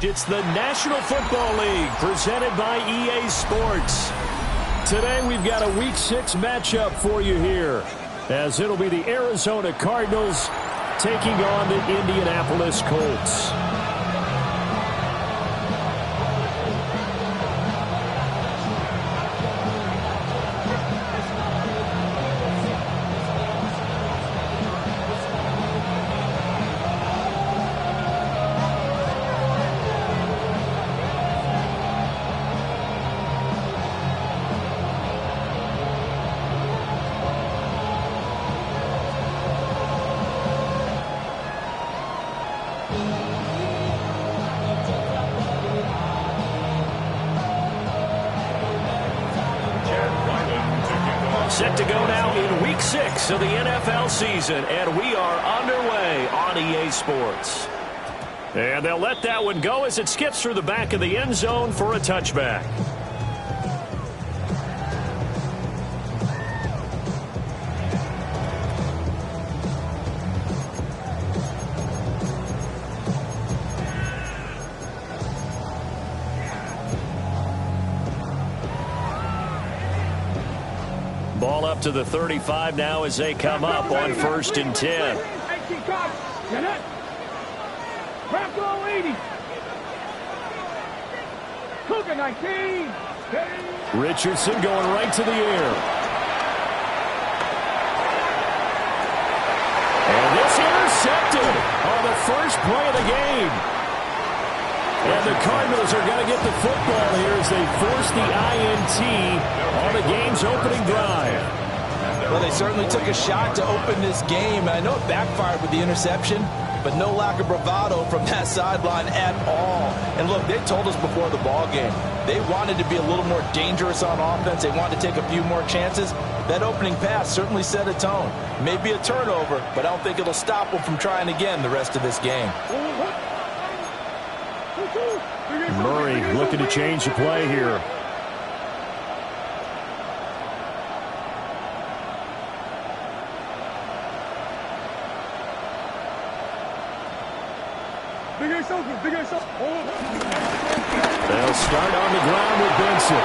It's the National Football League presented by EA Sports. Today we've got a Week 6 matchup for you here, as it'll be the Arizona Cardinals taking on the Indianapolis Colts. Set to go now in Week 6 of the NFL season, and we are underway on EA Sports. And they'll let that one go as it skips through the back of the end zone for a touchback. Ball up to the 35 now as they come up on 1st and 10. Richardson going right to the air. And this intercepted on the first play of the game. And the Cardinals are going to get the football here as they force the INT on the game's opening drive. Well, they certainly took a shot to open this game. I know it backfired with the interception, but no lack of bravado from that sideline at all. And look, they told us before the ball game, they wanted to be a little more dangerous on offense. They wanted to take a few more chances. That opening pass certainly set a tone. Maybe a turnover, but I don't think it'll stop them from trying again the rest of this game. Murray looking to change the play here. They'll start on the ground with Benson.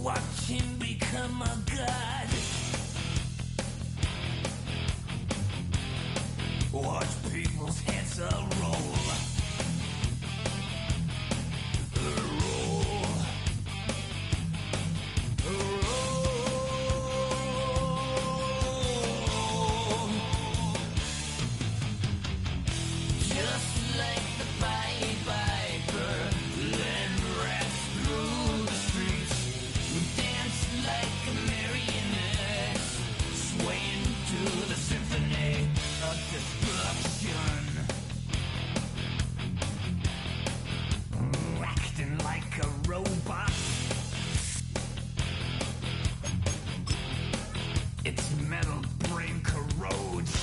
Watch him become a god. Watch people's heads roll. Just like the Pied Piper, led rats through the streets. Dance like a marionette, swaying to the symphony of destruction. Acting like a robot. Its metal brain corrodes.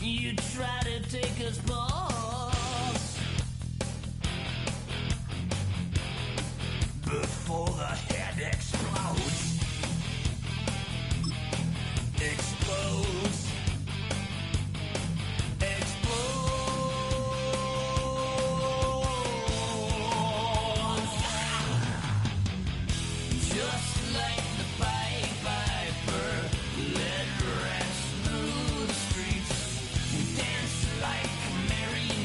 You try to take us balls before the head explodes. Explodes. Just like the Pied Piper, led rats through the streets. Dance like a marionette.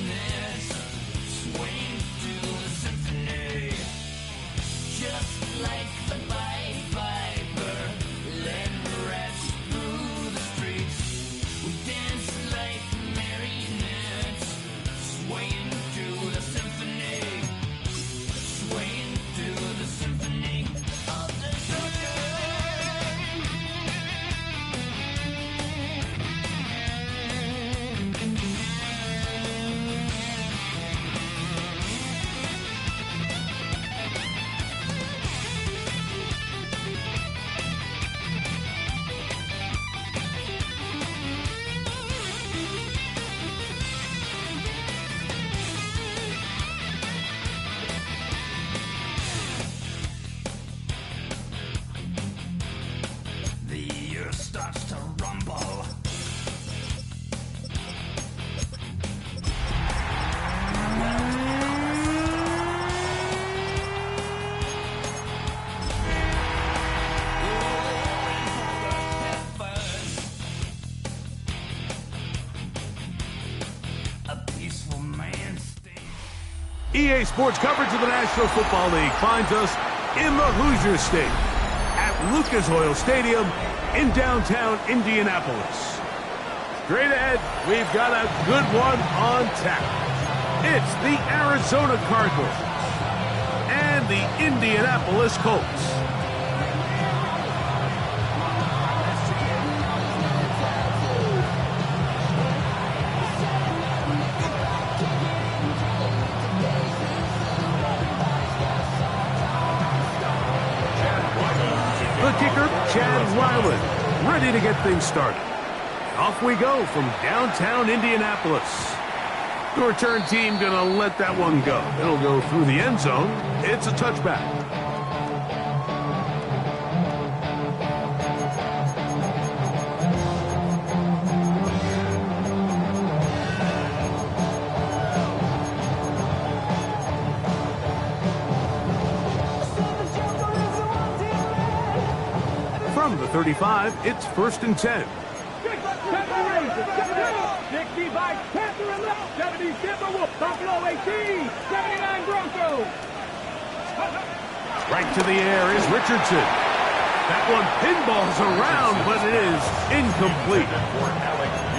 EA Sports coverage of the National Football League finds us in the Hoosier State at Lucas Oil Stadium in downtown Indianapolis. Straight ahead, we've got a good one on tap. It's the Arizona Cardinals and the Indianapolis Colts. The kicker, Chad Ryland, ready to get things started. Off we go from downtown Indianapolis. The return team gonna let that one go. It'll go through the end zone. It's a touchback. From the 35, it's 1st and 10. 65, Panther and left, 70, Timberwolf, Buffalo 18, 79 Broncos. Right to the air is Richardson. That one pinballs around, but it is incomplete.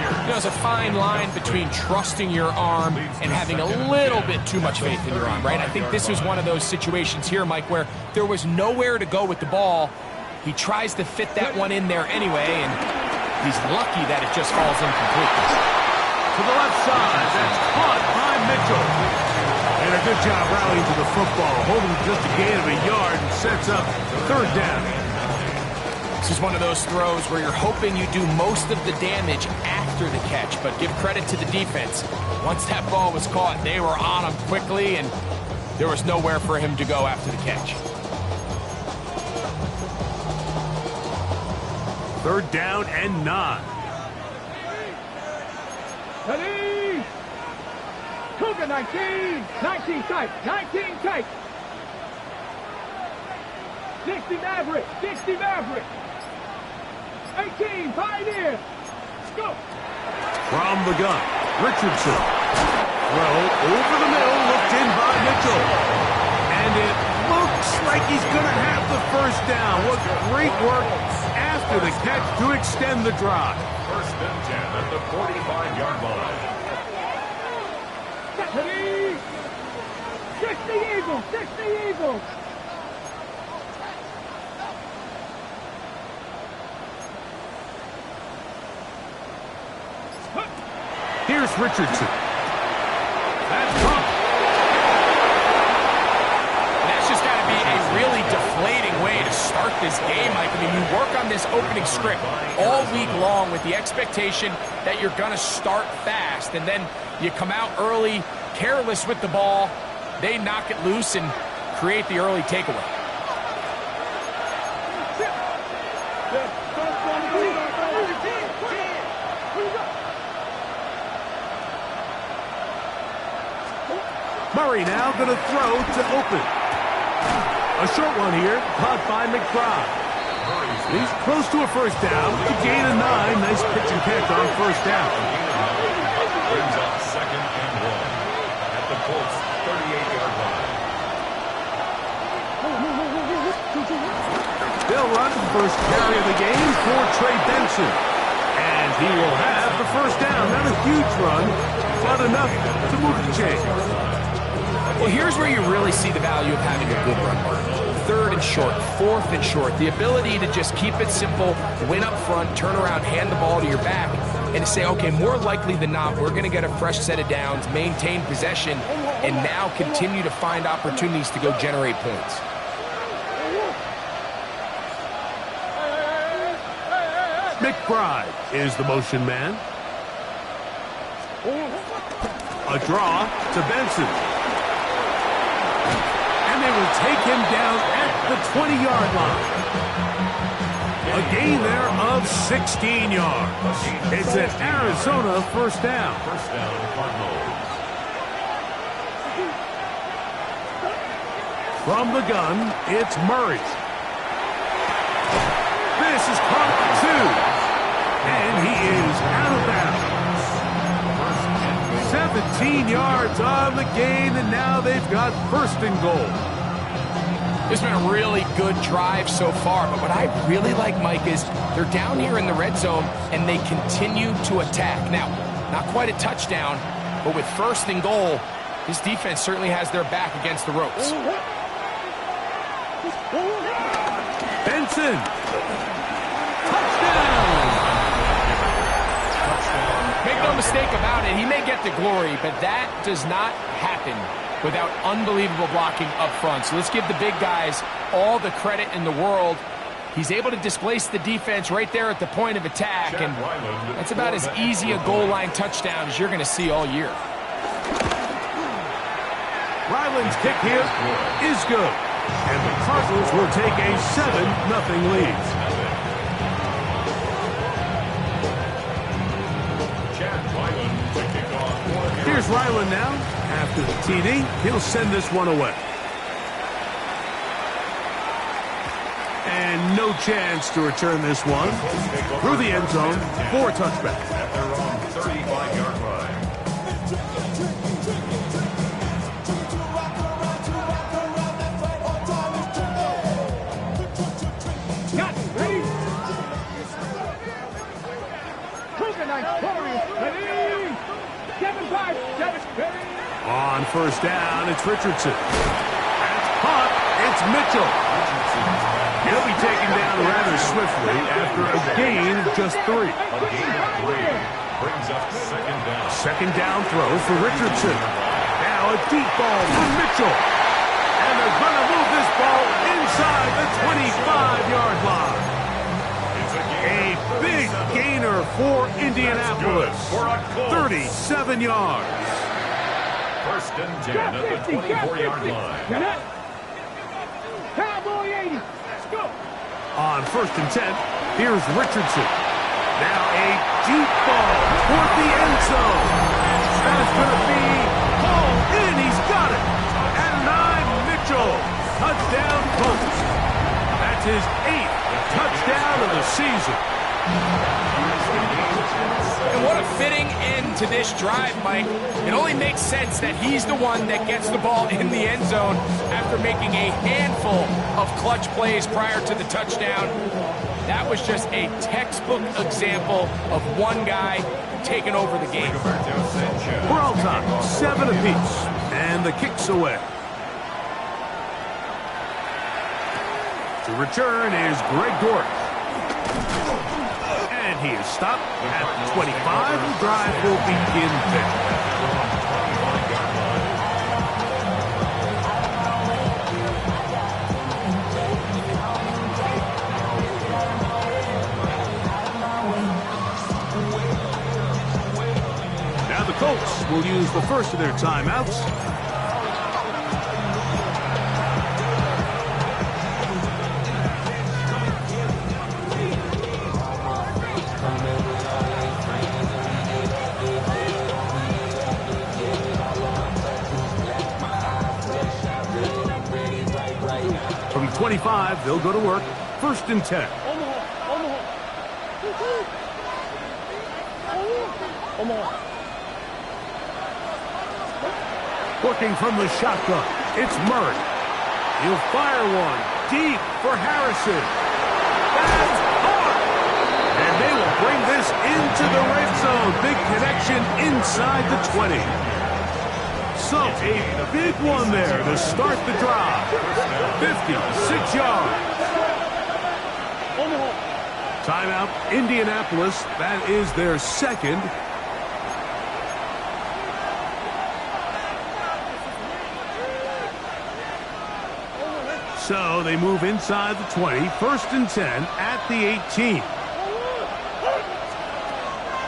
You know, there's a fine line between trusting your arm and having a little bit too much faith in your arm, right? I think this was one of those situations here, Mike, where there was nowhere to go with the ball. He tries to fit that one in there anyway, and he's lucky that it just falls incomplete. To the left side, that's caught by Mitchell. And a good job rallying to the football, holding just a gain of a yard and sets up 3rd down. This is one of those throws where you're hoping you do most of the damage after the catch, but give credit to the defense. Once that ball was caught, they were on him quickly, and there was nowhere for him to go after the catch. 3rd down and 9. Ready? Cougar 19, 19 tight, 19 tight. 60 Maverick, 60 Maverick. 18 Pioneer. Go. From the gun, Richardson. Throw over the middle, looked in by Mitchell. And it looks like he's going to have the 1st down. What great work after the catch to extend the drive. 1st and 10 at the 45-yard line. Ready? 60 Eagles, 60 Eagles. Here's Richardson. That's tough. That's just got to be a really deflating way to start this game, Mike. I mean, you work on this opening script all week long with the expectation that you're going to start fast, and then you come out early, careless with the ball, they knock it loose and create the early takeaway. Murray now going to throw to open. A short one here, caught by McBride. He's close to a 1st down. To gain a 9. Nice pitch and catch on 1st down. Brings up 2nd and 1 at the Colts 38-yard line. They'll run first carry of the game for Trey Benson. And he will have the 1st down. Not a huge run, but enough to move the chain. Well, here's where you really see the value of having a good run work. 3rd and short, 4th and short. The ability to just keep it simple, win up front, turn around, hand the ball to your back, and to say, okay, more likely than not, we're going to get a fresh set of downs, maintain possession, and now continue to find opportunities to go generate points. McBride is the motion man. A draw to Benson. And they will take him down at the 20-yard line. A gain there of 16 yards. It's an Arizona 1st down. 1st down, Cardinals. From the gun, it's Murray. This is caught 2. And he is out of bounds. 17 yards on the gain, and now they've got first and goal. It's been a really good drive so far, but what I really like, Mike, is they're down here in the red zone, and they continue to attack. Now, not quite a touchdown, but with first and goal, this defense certainly has their back against the ropes. Benson. Touchdown. Make no mistake about it, he may get the glory, but that does not happen without unbelievable blocking up front. So let's give the big guys all the credit in the world. He's able to displace the defense right there at the point of attack, and that's about as easy a goal line touchdown as you're going to see all year. Ryland's kick here is good, and the Cardinals will take a 7-0 lead. Here's Ryland now. After the TD, he'll send this one away. And no chance to return this one through the end zone for a touchback. At their own 35-yard line. Got it. Ready? Cougar nice. Ready? 7-5. 7. Ready? On first down, it's Richardson. That's caught. It's Mitchell. He'll be taken down rather swiftly after a gain of just 3. A gain of 3 brings up second down. Second down throw for Richardson. Now a deep ball for Mitchell. And they're going to move this ball inside the 25-yard line. A big gainer for Indianapolis. 37 yards. First and 10 at the 24-yard line. Cowboy 80. Let's go. On first and 10, here's Richardson. Now a deep ball toward the end zone. That is going to be hauled in. He's got it. At 9, Mitchell. Touchdown, Colts. That's his 8th touchdown of the season. And what a fitting end to this drive, Mike. It only makes sense that he's the one that gets the ball in the end zone after making a handful of clutch plays prior to the touchdown. That was just a textbook example of one guy taking over the game. We're all time, 7 apiece, and the kick's away. To return is Greg Dortch. And he is stopped at 25. The drive will begin there. Now the Colts will use the first of their timeouts. From 25, they'll go to work. First and 10. Working from the shotgun, it's Murray. He'll fire one deep for Harrison. That's hard. And they will bring this into the red zone. Big connection inside the 20. So a big one there to start the drive. 56 yards. Timeout, Indianapolis. That is their second. So they move inside the 20. First and 10 at the 18.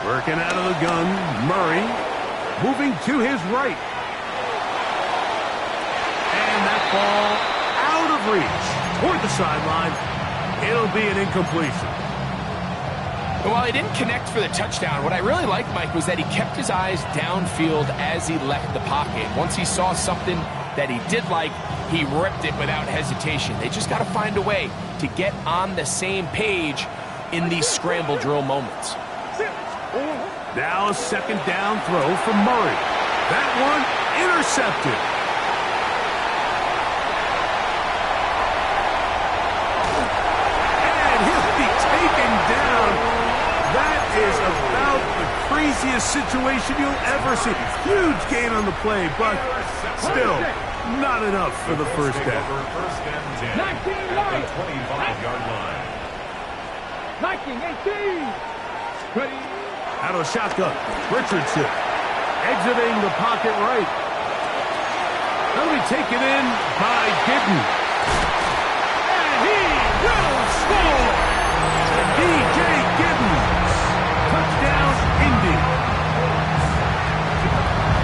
Working out of the gun, Murray. Moving to his right. And that ball out of reach toward the sideline. It'll be an incompletion. But while he didn't connect for the touchdown, what I really liked, Mike, was that he kept his eyes downfield as he left the pocket. Once he saw something that he did like, he ripped it without hesitation. They just got to find a way to get on the same page in these scramble drill moments. Now a second down throw from Murray. That one intercepted. And he'll be taken down. That is about the craziest situation you'll ever see. Huge gain on the play, but still not enough for the first down. First and 10 at the 25-yard line. 19, 18. Ready. Out of the shotgun, Richardson exiting the pocket right. That'll be taken in by Gidden. And he will score! D.J. Giddens. Touchdown, Indy.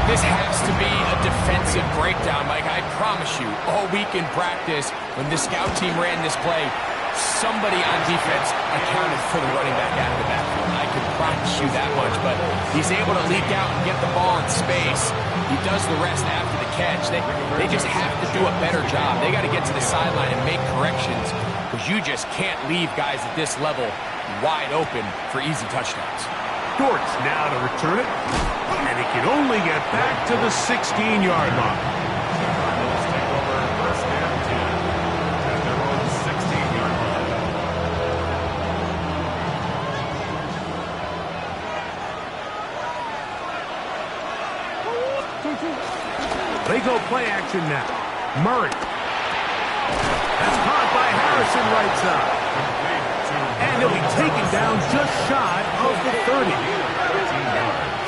This has to be a defensive breakdown, Mike. I promise you, all week in practice, when the scout team ran this play, somebody on defense accounted for the running back out of the backfield. I can promise you that much, but he's able to leak out and get the ball in space. He does the rest after the catch. They just have to do a better job. They got to get to the sideline and make corrections, because you just can't leave guys at this level wide open for easy touchdowns. Dortz now to return it, and he can only get back to the 16-yard line. Cardinals take over first and 10 at their own 16-yard line. They go play action now. Murray. That's caught by Harrison right side. And he'll be taken down just shy of the 30. 13 yards.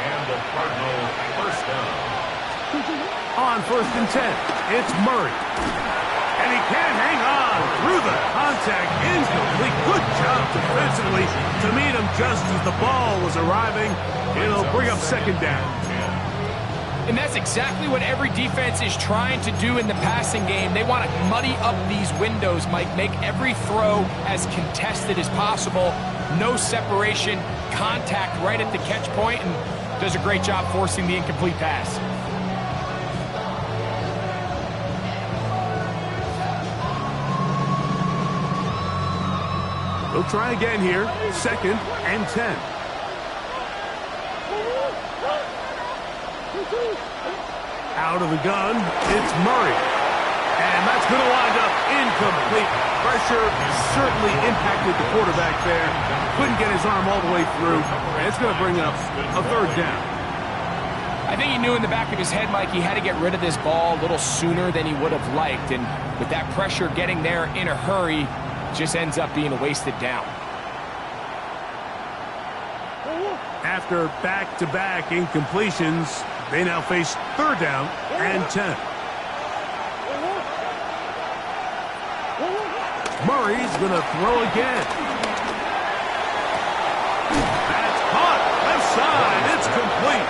And the Cardinal first down. On first and 10, it's Murray. And he can't hang on through the contact. Incomplete. Good job defensively to meet him just as the ball was arriving. It'll bring up second down. And that's exactly what every defense is trying to do in the passing game. They want to muddy up these windows, Mike, make every throw as contested as possible. No separation, contact right at the catch point, and does a great job forcing the incomplete pass. They'll try again here. Second and 10. Out of the gun, it's Murray. And that's going to wind up incomplete. Pressure certainly impacted the quarterback there. Couldn't get his arm all the way through. And it's going to bring up a third down. I think he knew in the back of his head, Mike, he had to get rid of this ball a little sooner than he would have liked. And with that pressure getting there in a hurry, just ends up being a wasted down. After back-to-back incompletions, they now face third down and 10. Murray's going to throw again. That's caught. Left side. It's complete.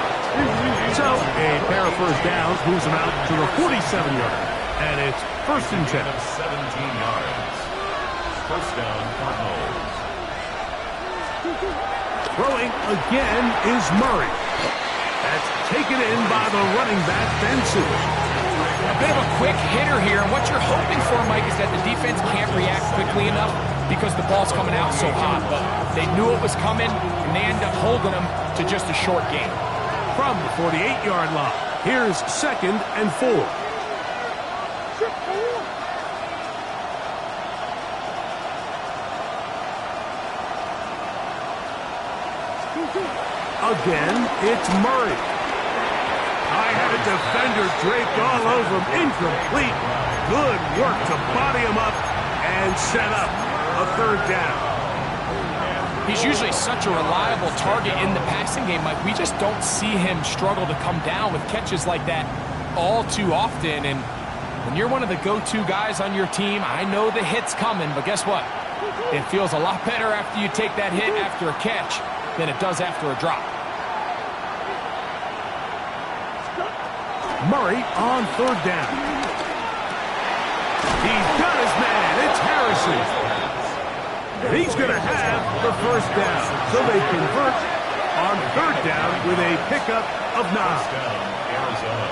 So a pair of first downs moves them out to the 47-yard. And it's first and 10. 17 yards. First down, Cardinals. Throwing again is Murray. That's taken in by the running back, Benson. A bit of a quick hitter here, and what you're hoping for, Mike, is that the defense can't react quickly enough because the ball's coming out so hot. But they knew it was coming, and they end up holding them to just a short gain. From the 48-yard line, here's second and 4. Again, it's Murray. I had a defender draped all over him. Incomplete. Good work to body him up and set up a third down. He's usually such a reliable target in the passing game, Mike. We just don't see him struggle to come down with catches like that all too often. And when you're one of the go-to guys on your team, I know the hit's coming, but guess what? It feels a lot better after you take that hit after a catch than it does after a drop. Murray on third down. He's got his man. It's Harrison. And he's going to have the first down. So they convert on third down with a pickup of 9. Arizona.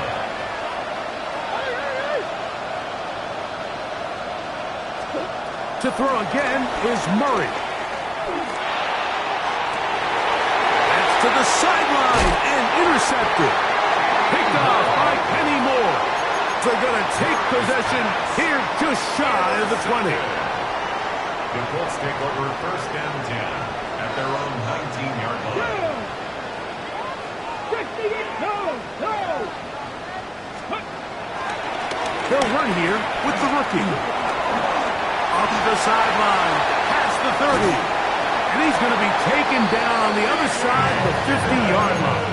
To throw again is Murray. That's to the sideline and intercepted. picked off by Kenny Moore. They're going to take possession here just shy of the 20. The Colts take over first and 10 at their own 19-yard line. They'll run here with the rookie. Off the sideline, past the 30. And he's going to be taken down on the other side of the 50-yard line.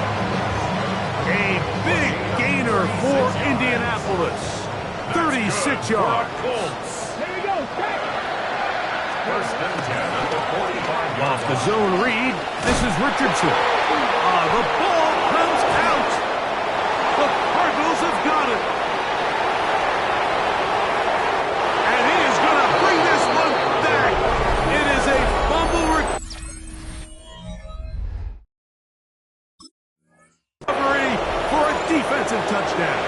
A big gainer for Indianapolis. 36 yards. Here we go. First and 10 at the 45-yard Off the zone read, this is Richardson. The ball comes out. The Cardinals have got it. And he is going to bring this one back. It is a fumble recovery for a defensive touchdown.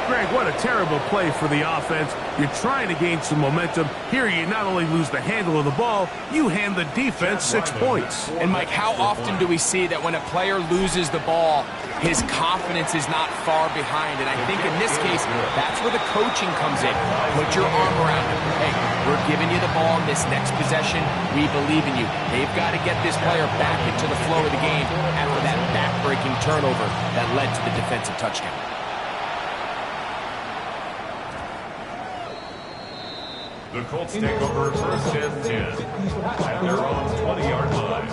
Greg, what a terrible play for the offense. You're trying to gain some momentum. Here you not only lose the handle of the ball, you hand the defense 6 points. And Mike, how often do we see that when a player loses the ball, his confidence is not far behind? And I think in this case, that's where the coaching comes in. Put your arm around him. Hey, we're giving you the ball in this next possession. We believe in you. They've got to get this player back into the flow of the game after that back-breaking turnover that led to the defensive touchdown. The Colts take over first and 10 at their own 20-yard line.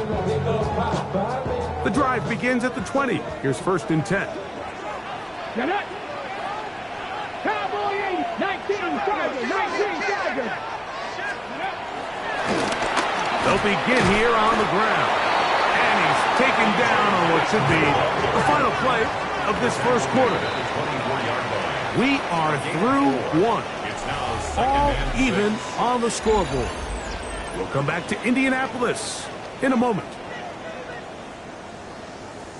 The drive begins at the 20. Here's first and 10. Get it. Cowboy 80. 19 Chargers. 19 Chargers. They'll begin here on the ground. And he's taken down on what should be the final play of this first quarter. We are through one. All even on the scoreboard. We'll come back to Indianapolis in a moment.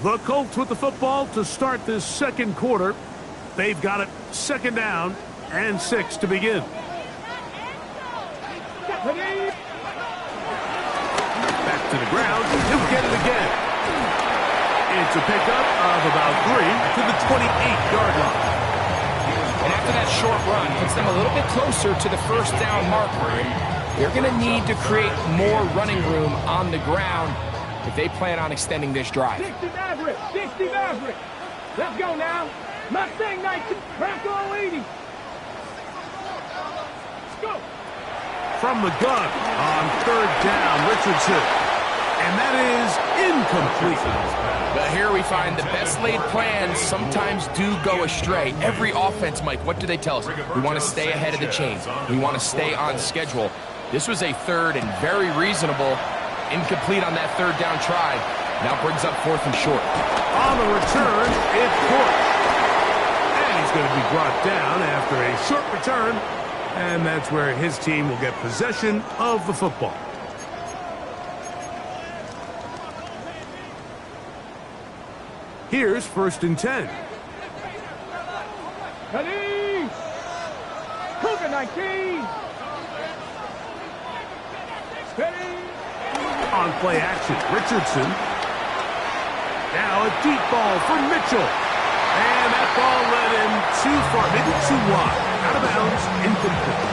The Colts with the football to start this second quarter. They've got it second down and 6 to begin. Back to the ground. He'll get it again. It's a pickup of about 3 to the 28-yard line. And after that short run, puts them a little bit closer to the first down marker. They're going to need to create more running room on the ground if they plan on extending this drive. 60 Maverick. 60 Maverick. Let's go now. Mustang 19. Bronco 80. Let's go. From the gun on third down, Richardson. And that is incomplete. But here we find the best laid plans sometimes do go astray. Every offense, Mike, what do they tell us? We want to stay ahead of the chains. We want to stay on schedule. This was a third and very reasonable. Incomplete on that third down try. Now brings up fourth and short. On the return, it's Court. And he's going to be brought down after a short return. And that's where his team will get possession of the football. Here's first and 10. Ready. Cougar 19. Ready. On play action, Richardson. Now a deep ball for Mitchell. And that ball led him too far, maybe too wide. Out of bounds, incomplete.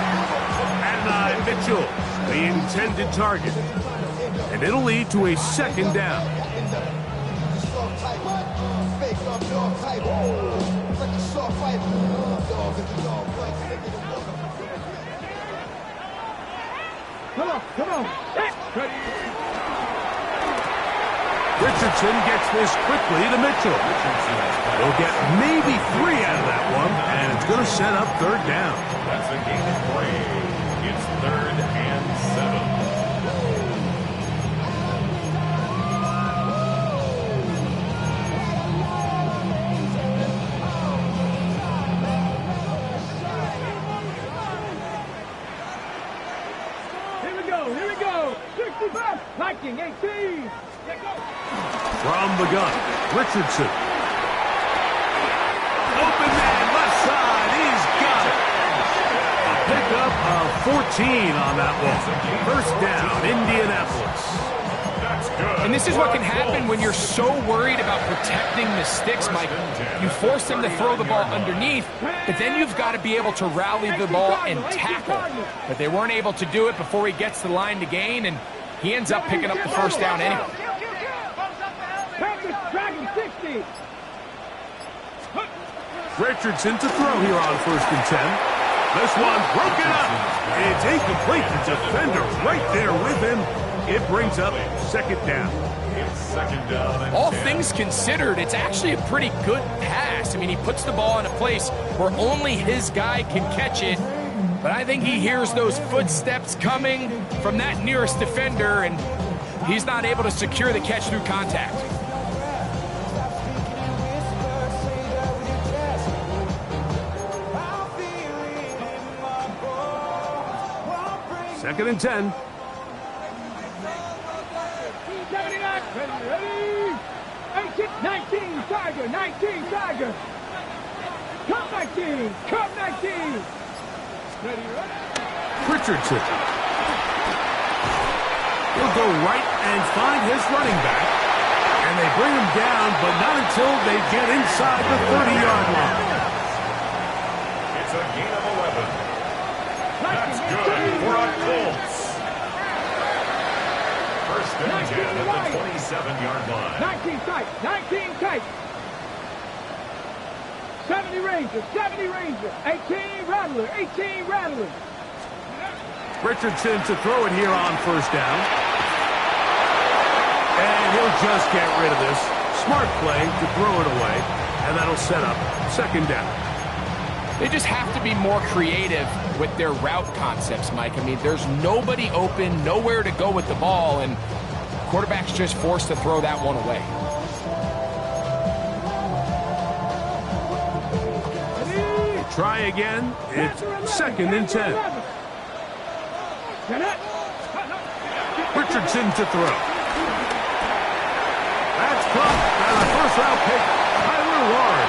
Adonai Mitchell, the intended target. And it'll lead to a second down. Come on. Richardson gets this quickly to Mitchell. They'll get maybe 3 out of that one, and it's going to set up third down. That's a gain of 3. It's third and 7. Here we go. 65. Viking 18. From the gun, Richardson. Open man, left side. He's got it. A pickup of 14 on that one. First down, Indianapolis. That's good. And this is what can happen when you're so worried about protecting the sticks, Mike. You force them to throw the ball underneath, but then you've got to be able to rally the ball and tackle. But they weren't able to do it before he gets the line to gain, and he ends up picking up the first down anyway. Richardson to throw here on 1st and 10. This one broken up. It's incomplete. The defender right there with him. It brings up 2nd down. All things considered, it's actually a pretty good pass. I mean, he puts the ball in a place where only his guy can catch it. But I think he hears those footsteps coming from that nearest defender, and he's not able to secure the catch through contact. Second and 10. 79, ready, 18, 19, Tiger, 19, Tiger. Come 19, come 19. Ready, Richardson. He'll go right and find his running back. And they bring him down, but not until they get inside the 30-yard line. It's a gain of 11. That's good for a Colts. 1st and 10 at the 27-yard line. 19 tight, 19 tight. 70 Ranger, 70 Ranger. 18 Rattler, 18 Rattler. Richardson to throw it here on 1st down. And he'll just get rid of this. Smart play to throw it away. And that'll set up 2nd down. They just have to be more creative with their route concepts, Mike. I mean, there's nobody open, nowhere to go with the ball, and quarterback's just forced to throw that one away. Try again. It's 2nd and 10. Richardson to throw. That's caught by the first-round pick, Tyler Ward.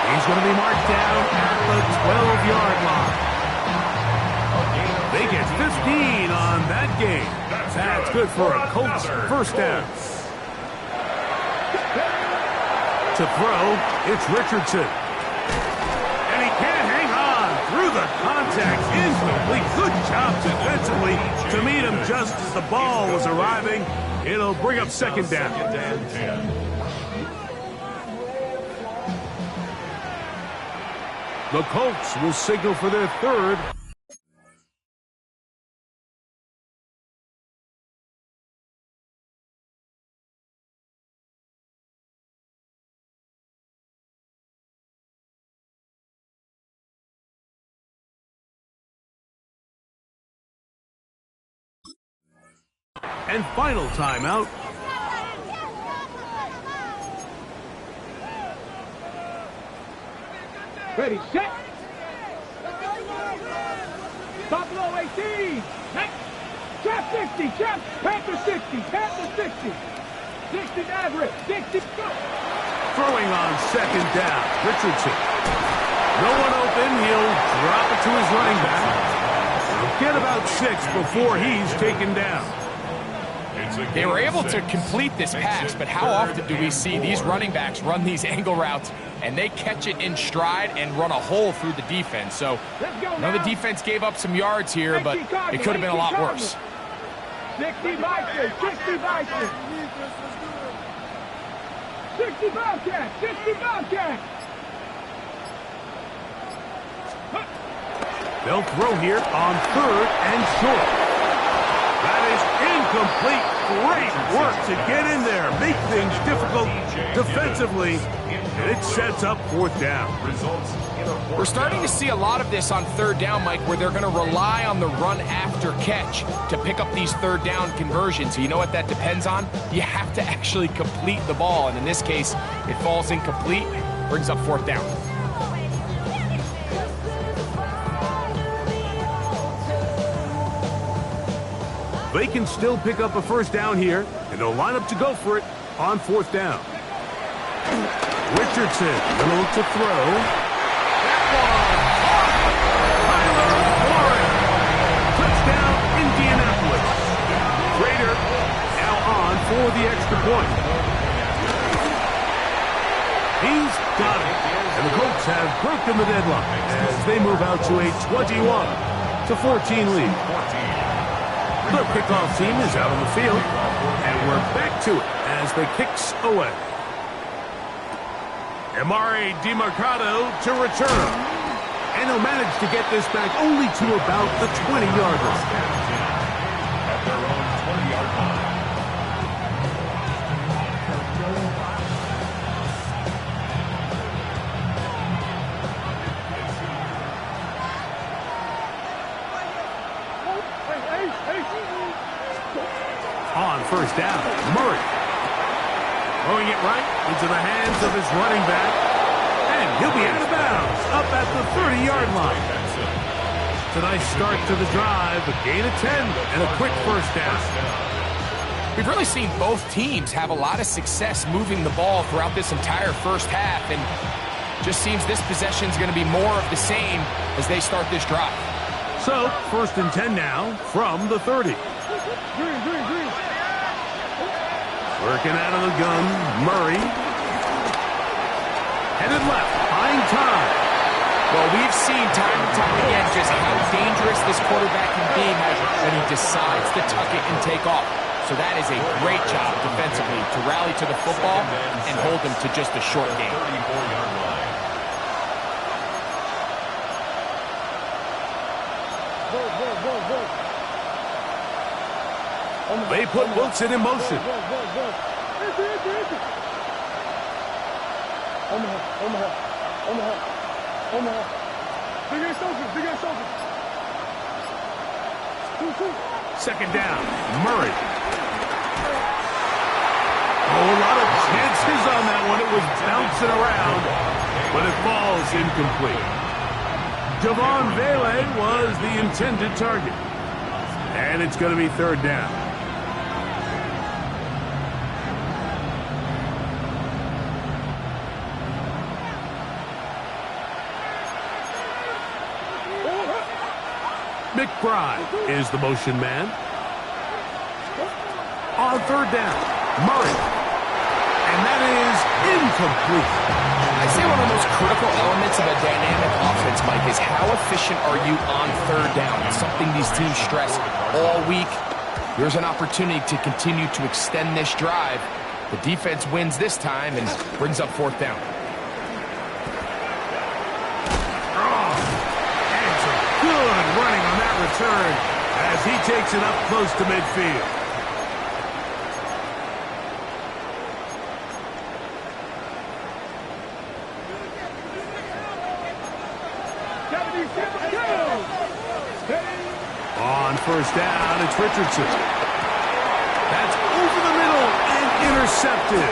He's going to be marked down at the 12-yard line. They get 15 on that game. That's good for a Colts 1st down. To throw, it's Richardson. And he can't hang on through the contact. Incomplete. Good job defensively to meet him just as the ball was arriving. It'll bring up 2nd down. The Colts will signal for their 3rd. And final timeout. Ready, set. Buffalo 18. Chap 60, Chap. Panther 60, Panther 60. 60 Maverick, 60. Go. Throwing on 2nd down. Richardson. No one open. He'll drop it to his running back. He'll get about 6 before he's taken down. They were able to complete this pass, but how often do we see these running backs run these angle routes and they catch it in stride and run a hole through the defense? So, I know the defense gave up some yards here, but it could have been a lot worse. 60 Bison, 60 Bison. 60 Bobcat, 60 Bobcat. They'll throw here on 3rd and short. That is incomplete. Great work to get in there, make things difficult defensively, and it sets up 4th down. We're starting to see a lot of this on 3rd down, Mike, where they're going to rely on the run after catch to pick up these 3rd down conversions. So you know what that depends on? You have to actually complete the ball, and in this case, it falls incomplete, brings up 4th down. They can still pick up a 1st down here, and they'll line up to go for it on 4th down. Richardson, little to throw. That one, Tyler Warren. Touchdown, Indianapolis. Raider now on for the extra point. He's got it. And the Colts have broken the deadlock as they move out to a 21-14 lead. The kickoff team is out on the field, and we're back to it as the kicks away. Emari Demercado to return. And he'll manage to get this back only to about the 20-yard line. At their own 20-yard line. On first down, Murray. Throwing it right into the hands of his running back. And he'll be out of bounds up at the 30-yard line. It's a nice start to the drive, a gain of 10 and a quick first down. We've really seen both teams have a lot of success moving the ball throughout this entire first half, and just seems this possession is going to be more of the same as they start this drive. So, first and 10 now from the 30. Working out of the gun, Murray. Headed left, buying time. Well, we've seen time and time again just how dangerous this quarterback can be when he decides to tuck it and take off. So that is a great job defensively to rally to the football and hold him to just a short game. 34-yard line. They put Wilson in motion. Second down, Murray. Oh, a lot of chances on that one. It was bouncing around, but it falls incomplete. Javon Vele was the intended target. And it's going to be third down. McBride is the motion man. On third down, Murray. And that is incomplete. I'd say one of the most critical elements of a dynamic offense, Mike, is how efficient are you on third down? It's something these teams stress all week. Here's an opportunity to continue to extend this drive. The defense wins this time and brings up fourth down. Good running on that return as he takes it up close to midfield. On first down, it's Richardson. That's over the middle and intercepted.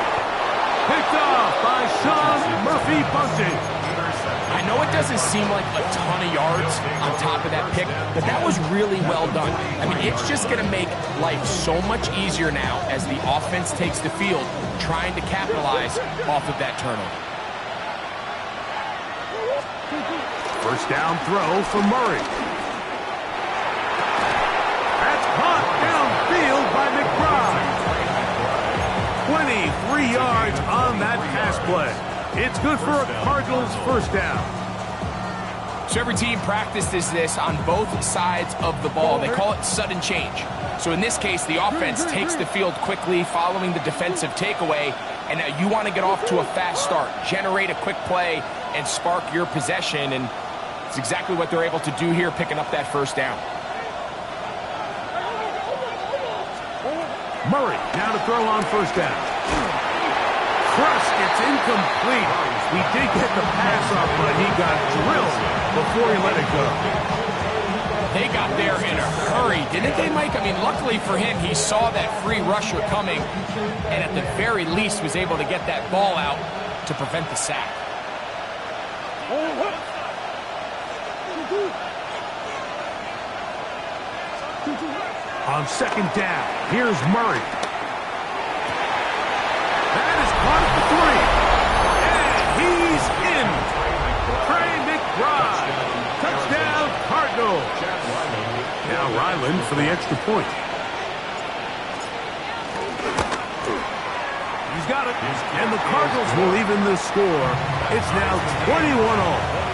Picked off by Sean Murphy-Bunting. I know it doesn't seem like a ton of yards on top of that pick, but that was really well done. I mean, it's just going to make life so much easier now as the offense takes the field, trying to capitalize off of that turnover. First down throw for Murray. That's caught downfield by McBride. 23 yards on that pass play. It's good for a Cardinals first down. So every team practices this on both sides of the ball. They call it sudden change. So in this case, the offense takes the field quickly following the defensive takeaway, and now you want to get off to a fast start, generate a quick play, and spark your possession, and it's exactly what they're able to do here, picking up that first down. Murray now to throw on first down. Crush, it's incomplete. He did get the pass off, but he got drilled before he let it go. They got there in a hurry, didn't they, Mike? I mean, luckily for him, he saw that free rusher coming, and at the very least was able to get that ball out to prevent the sack. On second down, here's Murray. That is caught at the 3. And he's in. Trey McBride. Touchdown, Cardinals. Now Ryland for the extra point. got it, and the Cardinals will even the score. It's now 21-all.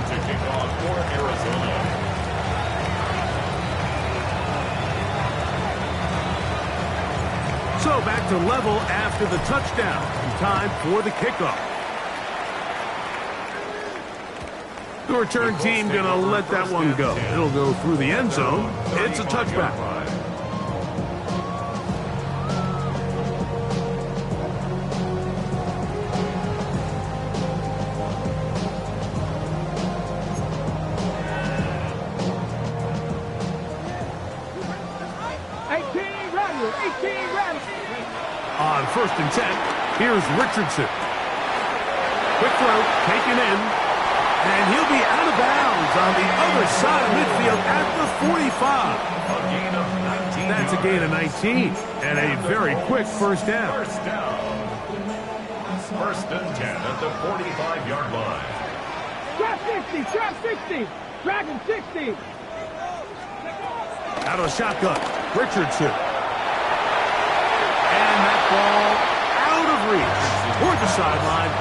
To kick off for Arizona. So back to level after the touchdown. And time for the kickoff. The return team going to let that one go. It'll go through the end zone. It's a touchback. On 1st and 10, here's Richardson. Quick throw, taken in, and he'll be out of bounds on the other side of midfield at the 45. A gain of 19. That's a gain of 19, and a very quick first down. First down. 1st and 10 at the 45-yard line. Trap 60, trap 60, Dragon 60. Out of the shotgun, Richardson. And that ball out of reach toward the sideline.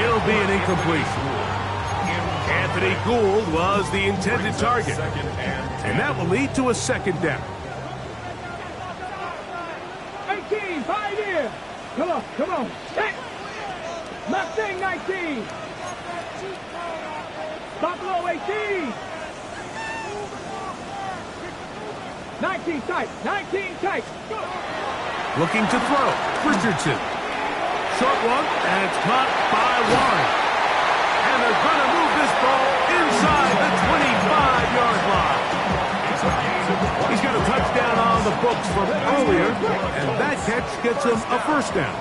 It'll be an incompletion. Anthony Gould was the intended target. And that will lead to a second down. 18, 5 here. Come on, come on. Hey. Mustang 19. Buffalo 18. 19 tight, 19 tight. Looking to throw. Richardson. Short one, and it's caught by Warren. And they're going to move this ball inside the 25-yard line. He's got a touchdown on the books from earlier, and that catch gets him a first down.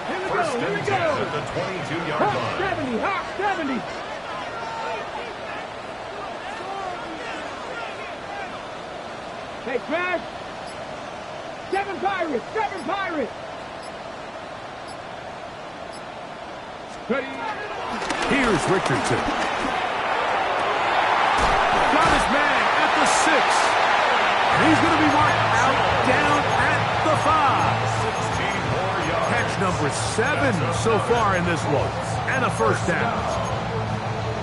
Here we go, First here we and 10 go. at the 22-yard Hawk line. 70, Hawk 70. Hey, Trash. 7 Pirates, 7 Pirates. Ready. Here's Richardson. Got his man at the 6. And he's going to be marked out down at the 5. Catch number 7 so far in this one. And a first down.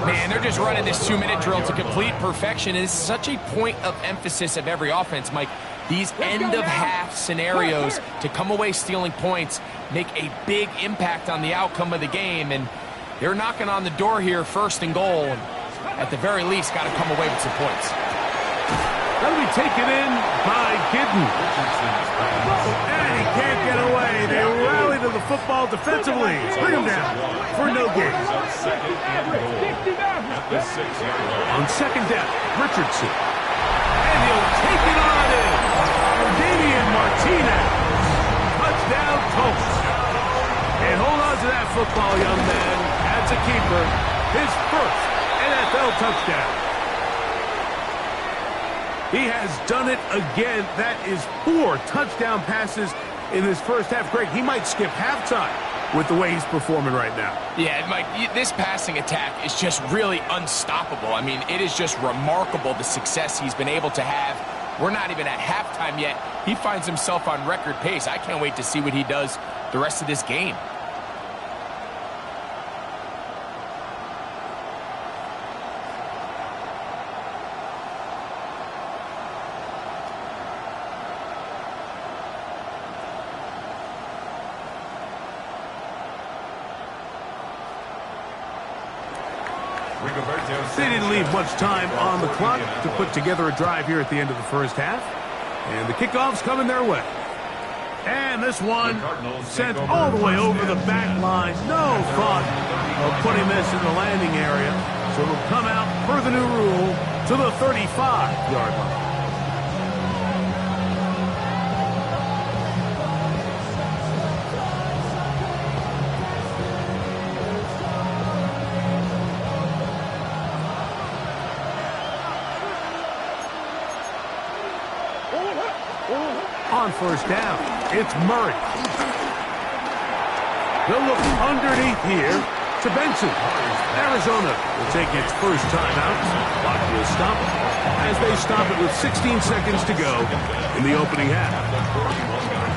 Man, they're just running this 2-minute drill to complete perfection. It is such a point of emphasis of every offense, Mike. These end-of-half scenarios to come away stealing points make a big impact on the outcome of the game. And they're knocking on the door here, 1st and goal. And at the very least, got to come away with some points. That'll be taken in by Gidden. And he can't get away. They rally to the football defensively. Bring him down for no gain. Second and goal at the 6-yard line. On second down, Richardson. And he'll take it on in. Damian Martinez. Touchdown, Colts. And hold on to that football, young man. That's a keeper. His first NFL touchdown. He has done it again. That is 4 touchdown passes in his first half. Greg, he might skip halftime with the way he's performing right now. Yeah, Mike, this passing attack is just really unstoppable. I mean, it is just remarkable the success he's been able to have. We're not even at halftime yet. He finds himself on record pace. I can't wait to see what he does the rest of this game. They didn't leave much time on the clock to put together a drive here at the end of the first half. And the kickoff's coming their way. And this one sent all the way over the back line. No thought of putting this in the landing area. So it'll come out per the new rule to the 35-yard line. On first down, it's Murray. They'll look underneath here to Benson. Arizona will take its first timeout. Clock will stop. as they stop it with 16 seconds to go in the opening half.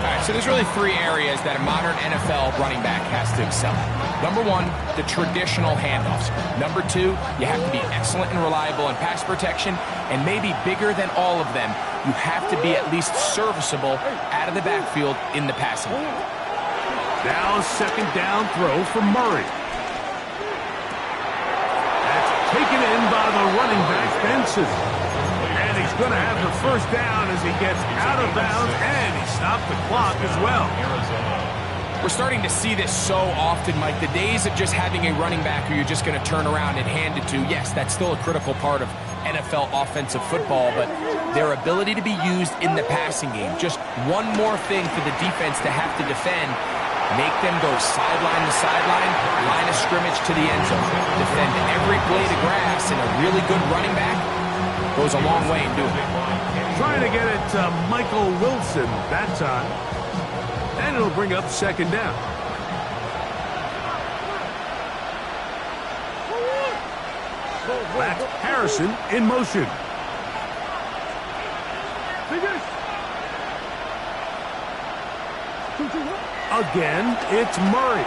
All right, so there's really three areas that a modern NFL running back has to excel at. Number one, the traditional handoffs. Number two, you have to be excellent and reliable in pass protection. And maybe bigger than all of them, you have to be at least serviceable out of the backfield in the passing game. Now second down throw for Murray. That's taken in by the running back, Benson. And he's going to have the first down as he gets out of bounds, and he stopped the clock as well. We're starting to see this so often, Mike. The days of just having a running back who you're just going to turn around and hand it to, yes, that's still a critical part of NFL offensive football, but their ability to be used in the passing game, just one more thing for the defense to have to defend, make them go sideline to sideline, line of scrimmage to the end zone, defend every blade of grass, and a really good running back goes a long way in doing it. Trying to get it to Michael Wilson that time. And it'll bring up second down. That's Harrison in motion. Again, it's Murray.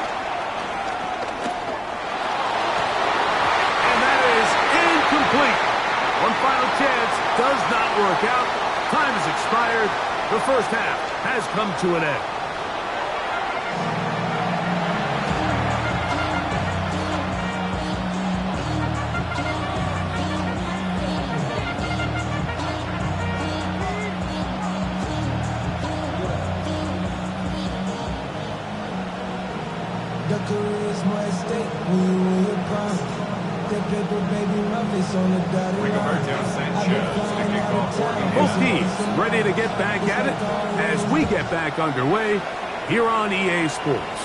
And that is incomplete. One final chance does not work out. Time has expired. The first half has come to an end. The career's more at stake when you win your prime. That paper, baby, my face on the dotted line. I've been flying out of time. Both teams ready to get back at it as we get back underway here on EA Sports.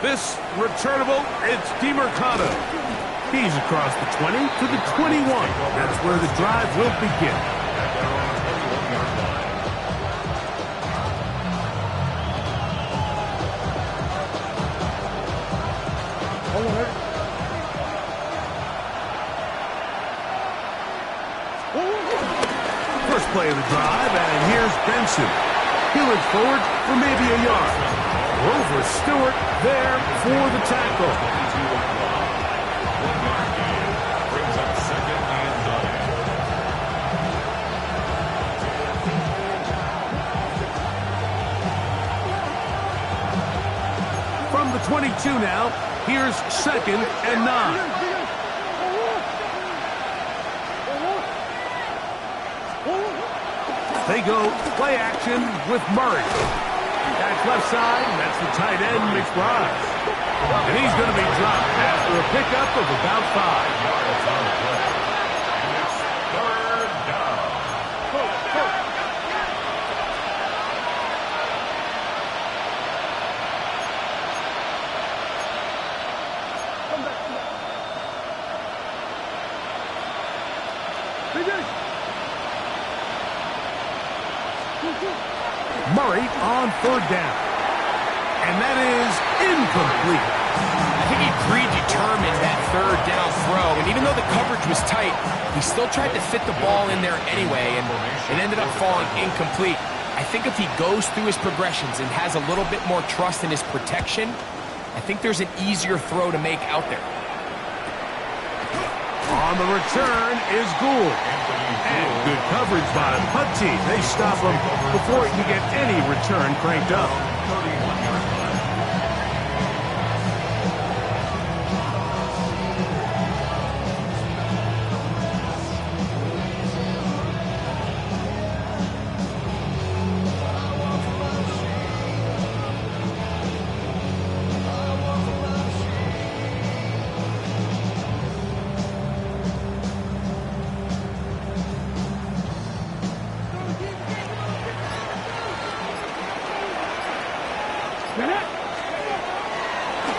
This returnable, it's DeMercado. He's across the 20 to the 21. That's where the drive will begin. First play of the drive, and here's Benson. Peeling forward for maybe a yard. Rover Stewart there for the tackle. Brings up second and 9. From the 22 now, here's second and 9. They go play action with Murray. That's left side, and that's the tight end, McBride. And he's going to be dropped after a pickup of about 5. Yards on the play. And it's third down. Murray on third down. And that is incomplete. I think he predetermined that third down throw, and even though the coverage was tight, he still tried to fit the ball in there anyway, and it ended up falling incomplete. I think if he goes through his progressions and has a little bit more trust in his protection, I think there's an easier throw to make out there. On the return is Gould. And good coverage by Putty. They stop him before he can get any return cranked up. 31-yard line.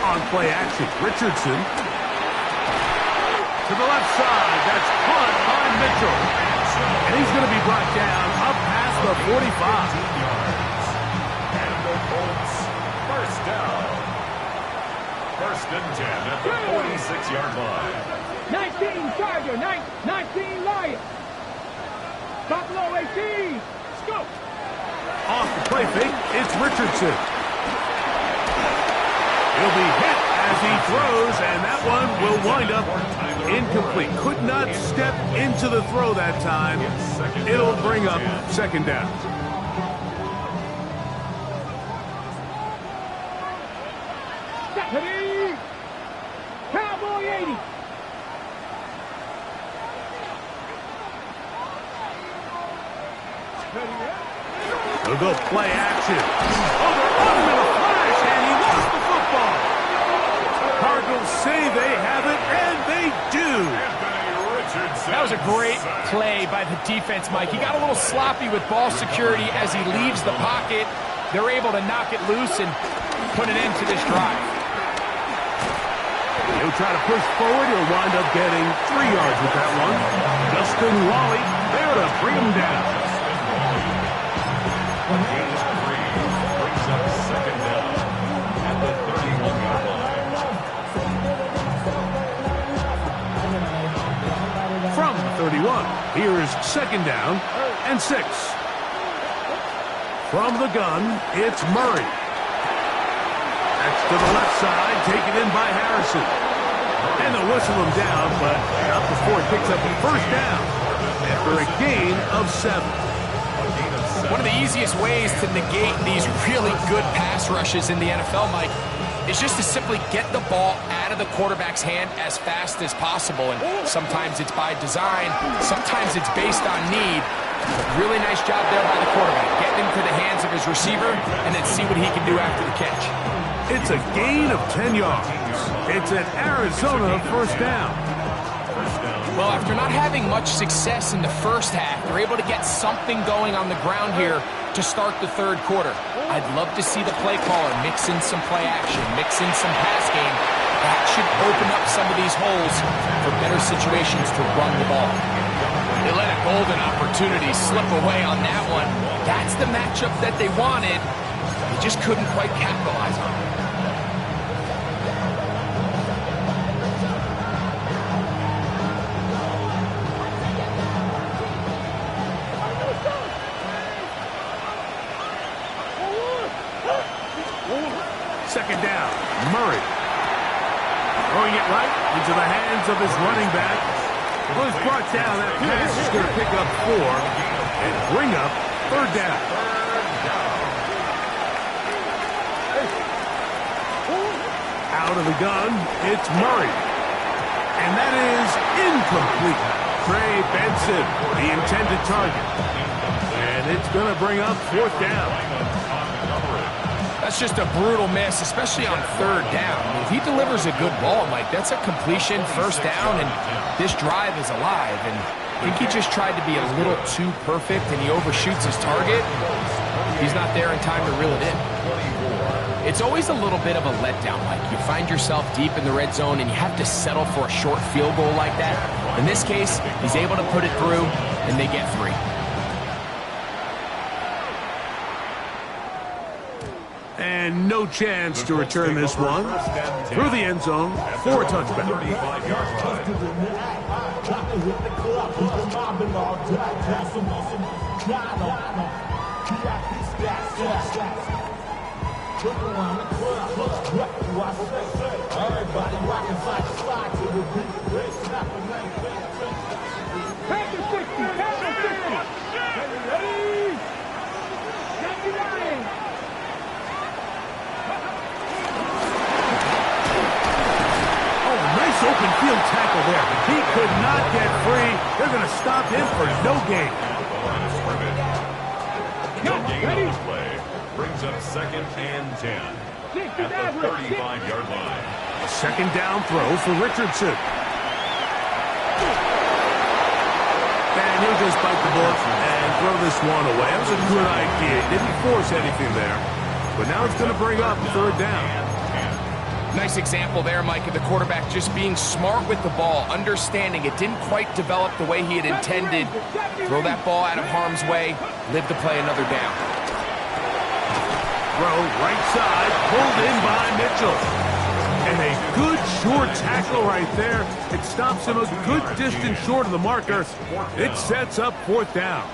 On play action, Richardson. To the left side, that's caught by Mitchell. And he's going to be brought down up past the 45. And the Colts, first down. First and 10 at the 46-yard line. 19 Charger, 19 Lions. 18. Let's go. Off the play fake, it's Richardson. He'll be hit as he throws, and that one will wind up incomplete. Could not step into the throw that time. It'll bring up second down. Ready? Cowboy 80. They'll go play action. Oh, they're on him in a flash, and he lost the football. Cardinals say they have it, and they do. That was a great play by the defense, Mike. He got a little sloppy with ball security as he leaves the pocket. They're able to knock it loose and put an end to this drive. He'll try to push forward. He'll wind up getting 3 yards with that one. Justin Wally there to bring him down. Brings up second down at the 31-yard line. From the 31, here's second down and 6. From the gun, it's Murray. That's to the left side, taken in by Harrison. And they'll whistle him down, but not before he picks up the first down after a gain of 7. One of the easiest ways to negate these really good pass rushes in the NFL, Mike, is just to simply get the ball out of the quarterback's hand as fast as possible. And sometimes it's by design, sometimes it's based on need. Really nice job there by the quarterback, getting into the hands of his receiver and then see what he can do after the catch. It's a gain of 10 yards. It's an Arizona first down. Well, after not having much success in the first half, they're able to get something going on the ground here to start the third quarter. I'd love to see the play caller mix in some play action, mix in some pass game. That should open up some of these holes for better situations to run the ball. They let a golden opportunity slip away on that one. That's the matchup that they wanted. They just couldn't quite capitalize on it. Second down, Murray. Throwing it right into the hands of his running back. Well, he's brought down. That pass is going to pick up 4 and bring up third down. Out of the gun, it's Murray. And that is incomplete. Trey Benson, the intended target. And it's going to bring up fourth down. That's just a brutal miss, especially on third down. I mean, if he delivers a good ball, Mike, that's a completion, first down, and this drive is alive. And I think he just tried to be a little too perfect, and he overshoots his target. He's not there in time to reel it in. It's always a little bit of a letdown, Mike. You find yourself deep in the red zone, and you have to settle for a short field goal like that. In this case, he's able to put it through, and they get 3. And no chance to return this one through the end zone for a touchback. Open field tackle there. He could not get free. They're going to stop him for no gain. No gain on the play. Brings up second and 10 at the 35-yard line. A second down throw for Richardson. And he'll just bite the bullet and throw this one away. That was a good idea. Didn't force anything there. But now it's going to bring up third down. Nice example there, Mike, of the quarterback just being smart with the ball, understanding it didn't quite develop the way he had intended. Throw that ball out of harm's way, live to play another down. Throw right side, pulled in by Mitchell. And a good short tackle right there. It stops him a good distance short of the marker. It sets up fourth down.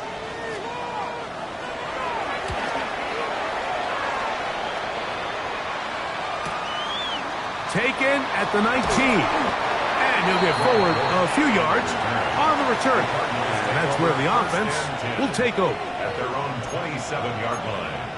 Taken at the 19. And he'll get forward a few yards on the return. And that's where the offense will take over. At their own 27-yard line.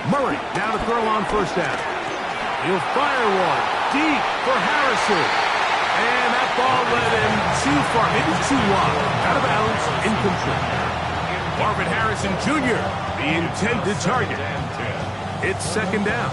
Murray down to throw on first down. He'll fire one deep for Harrison. And that ball led him too far, maybe too wide. Out of bounds, incomplete. Marvin Harrison Jr., the intended target. It's second down.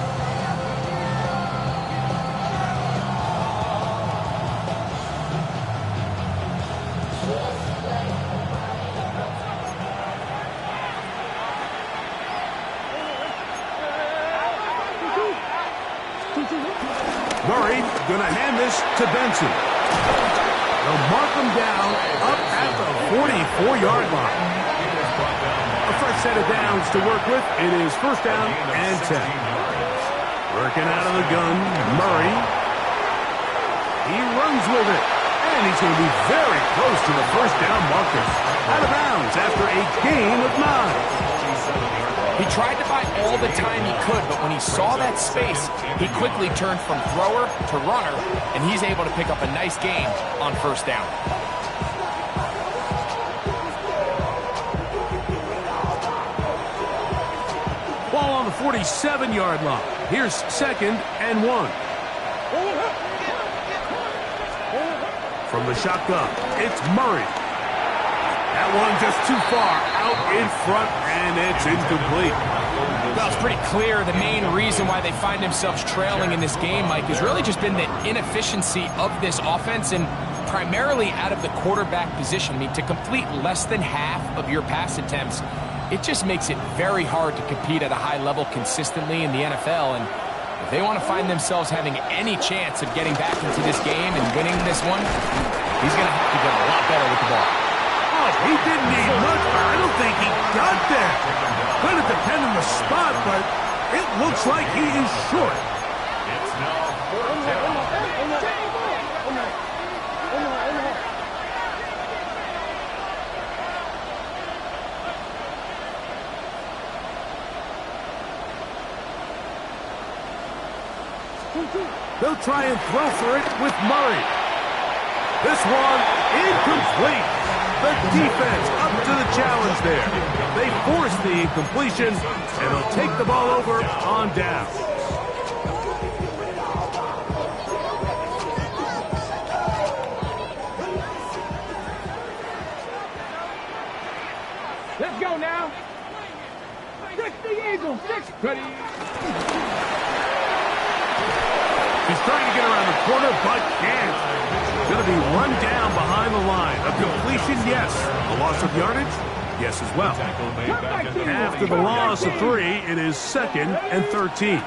Murray going to hand this to Benson. They'll mark him down up at the 44-yard line. A fresh set of downs to work with. It is first down and 10. Working out of the gun, Murray. He runs with it. And he's going to be very close to the first down marker. Out of bounds after a gain of 9. He tried to buy all the time he could, but when he saw that space, he quickly turned from thrower to runner, and he's able to pick up a nice gain on first down. Ball on the 47-yard line. Here's second and 1. From the shotgun, it's Murray. That one just too far out in front, and it's incomplete. Well, it's pretty clear the main reason why they find themselves trailing in this game, Mike, has really just been the inefficiency of this offense and primarily out of the quarterback position. I mean, to complete less than half of your pass attempts, it just makes it very hard to compete at a high level consistently in the NFL. And if they want to find themselves having any chance of getting back into this game and winning this one, he's going to have to get a lot better with the ball. He didn't need much, but I don't think he got there. Going to depend on the spot, but it looks like he is short. It's now fourth down. They'll try and throw for it with Murray. This one incomplete. The defense up to the challenge there. They force the incompletion, and they'll take the ball over on down. Let's go now. 60 Eagles, 6. Ready. He's trying to get around the corner, but can't. Going to be run down behind the line. A completion, yes. A loss of yardage, yes as well. After the loss of 3, it is second and 13.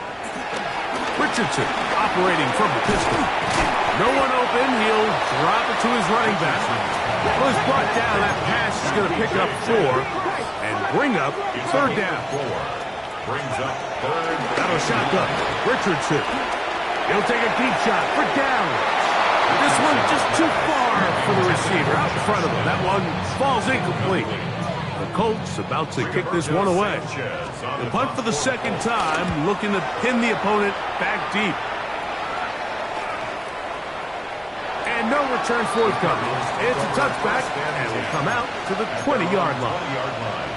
Richardson operating from the pistol. No one open. He'll drop it to his running back. Well, he's brought down. That pass is going to pick up 4 and bring up third down. Brings up third. That'll shotgun. Richardson. He'll take a deep shot for down. This one just too far for the receiver out in front of him. That one falls incomplete. The Colts about to kick this one away. The punt for the second time, looking to pin the opponent back deep. And no return forthcoming. It's a touchback, and will come out to the 20-yard line.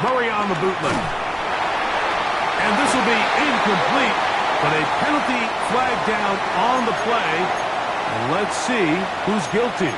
Murray on the bootleg. And this will be incomplete, but a penalty flag down on the play. And let's see who's guilty.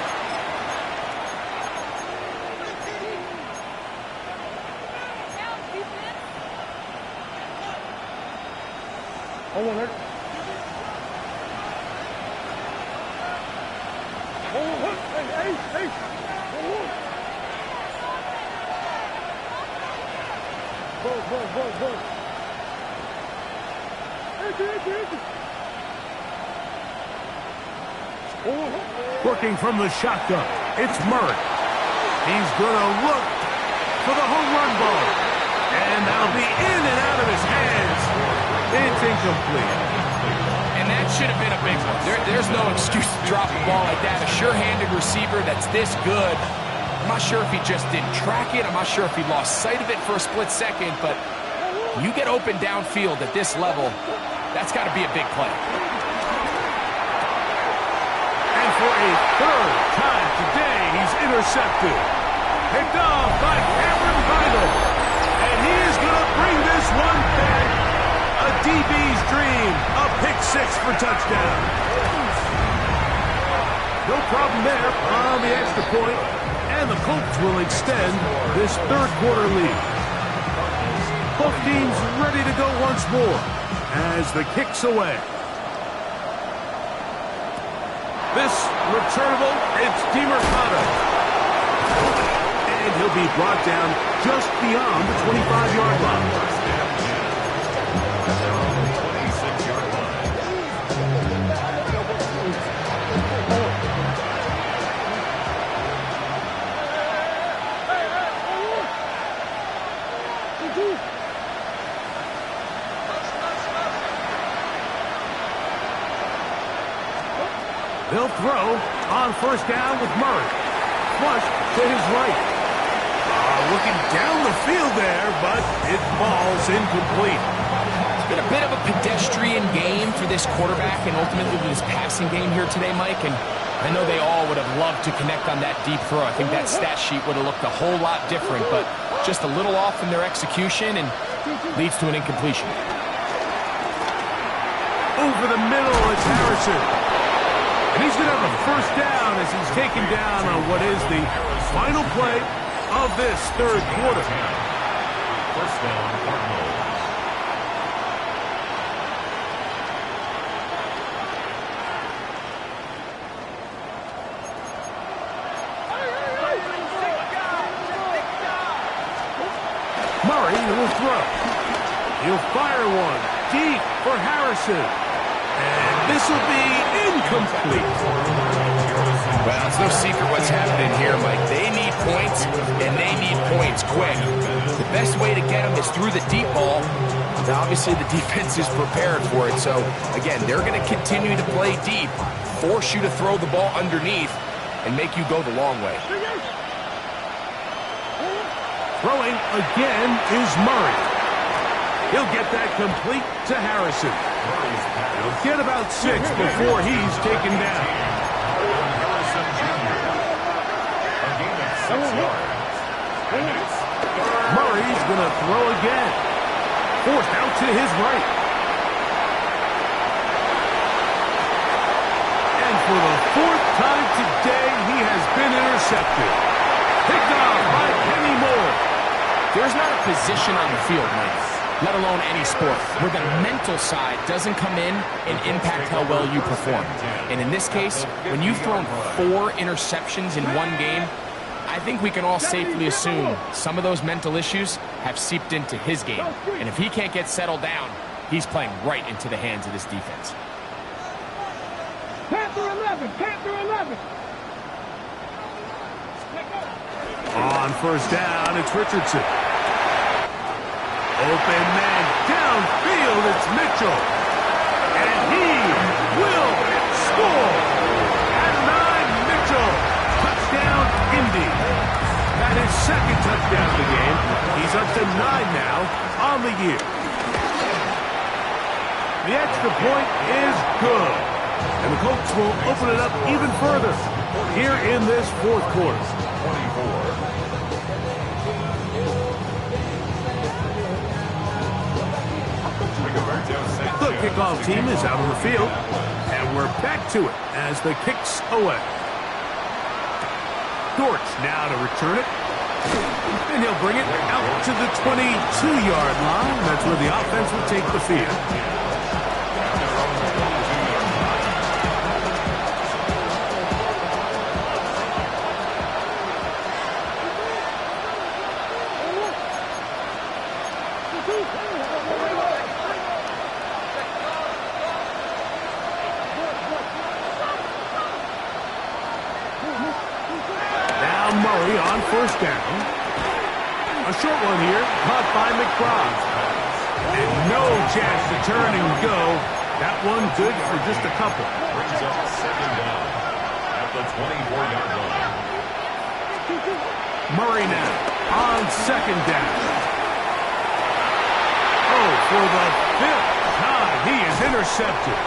Working from the shotgun, it's Murray. He's going to look for the home run ball. And that'll be in and out of his hands. It's incomplete. And that should have been a big one. There's no excuse to drop a ball like that. A sure-handed receiver that's this good. I'm not sure if he just didn't track it. I'm not sure if he lost sight of it for a split second. But you get open downfield at this level, that's got to be a big play. And for a third time today, he's intercepted. Picked off by Cameron Vidal. And he is going to bring this one back. A DB's dream. A pick six for touchdown. No problem there on the extra point. And the Colts will extend this third quarter lead. Both teams ready to go once more as the kick's away. This returnable, it's DeMercado. And he'll be brought down just beyond the 25-yard line. 26-yard line. They'll throw on first down with Murray. Flush to his right. Looking down the field there, but it falls incomplete. It's been a bit of a pedestrian game for this quarterback and ultimately this passing game here today, Mike. And I know they all would have loved to connect on that deep throw. I think that stat sheet would have looked a whole lot different, but just a little off in their execution and leads to an incompletion. Over the middle, it's Harrison. And he's going to have a first down as he's taken down on what is the final play of this third quarter. First down, Cardinals. Murray will throw. He'll fire one deep for Harrison. And this will be incomplete. Well, it's no secret what's happening here, Mike. They need points, and they need points quick. The best way to get them is through the deep ball. Now, obviously, the defense is prepared for it. So, again, they're going to continue to play deep, force you to throw the ball underneath, and make you go the long way. Throwing again is Murray. He'll get that complete to Harrison. He'll get about 6 before he's taken down. Harrison Jr. A gain of 6 yards. And it's Murray's going to throw again. Forced out to his right. And for the fourth time today, he has been intercepted. Picked off by Kenny Moore. There's not a position on the field, Mike, let alone any sport, where the mental side doesn't come in and impact how well you perform. And in this case, when you've thrown 4 interceptions in one game, I think we can all safely assume some of those mental issues have seeped into his game. And if he can't get settled down, he's playing right into the hands of this defense. Panther 11, Panther 11. On first down, it's Richardson. Open man downfield, it's Mitchell. And he will score. At 9, Mitchell. Touchdown, Indy. That is second touchdown of the game. He's up to 9 now on the year. The extra point is good. And the Colts will open it up even further here in this fourth quarter. 24. The kickoff team is out on the field, and we're back to it as the kick's away. Dortch now to return it, and he'll bring it out to the 22-yard line. That's where the offense will take the field. Now Murray on first down. A short one here, caught by McBride. And no chance to turn and go. That one good for just a couple. Brings up second down at the 24-yard line. Murray now on second down. Oh, for the fifth time, he is intercepted.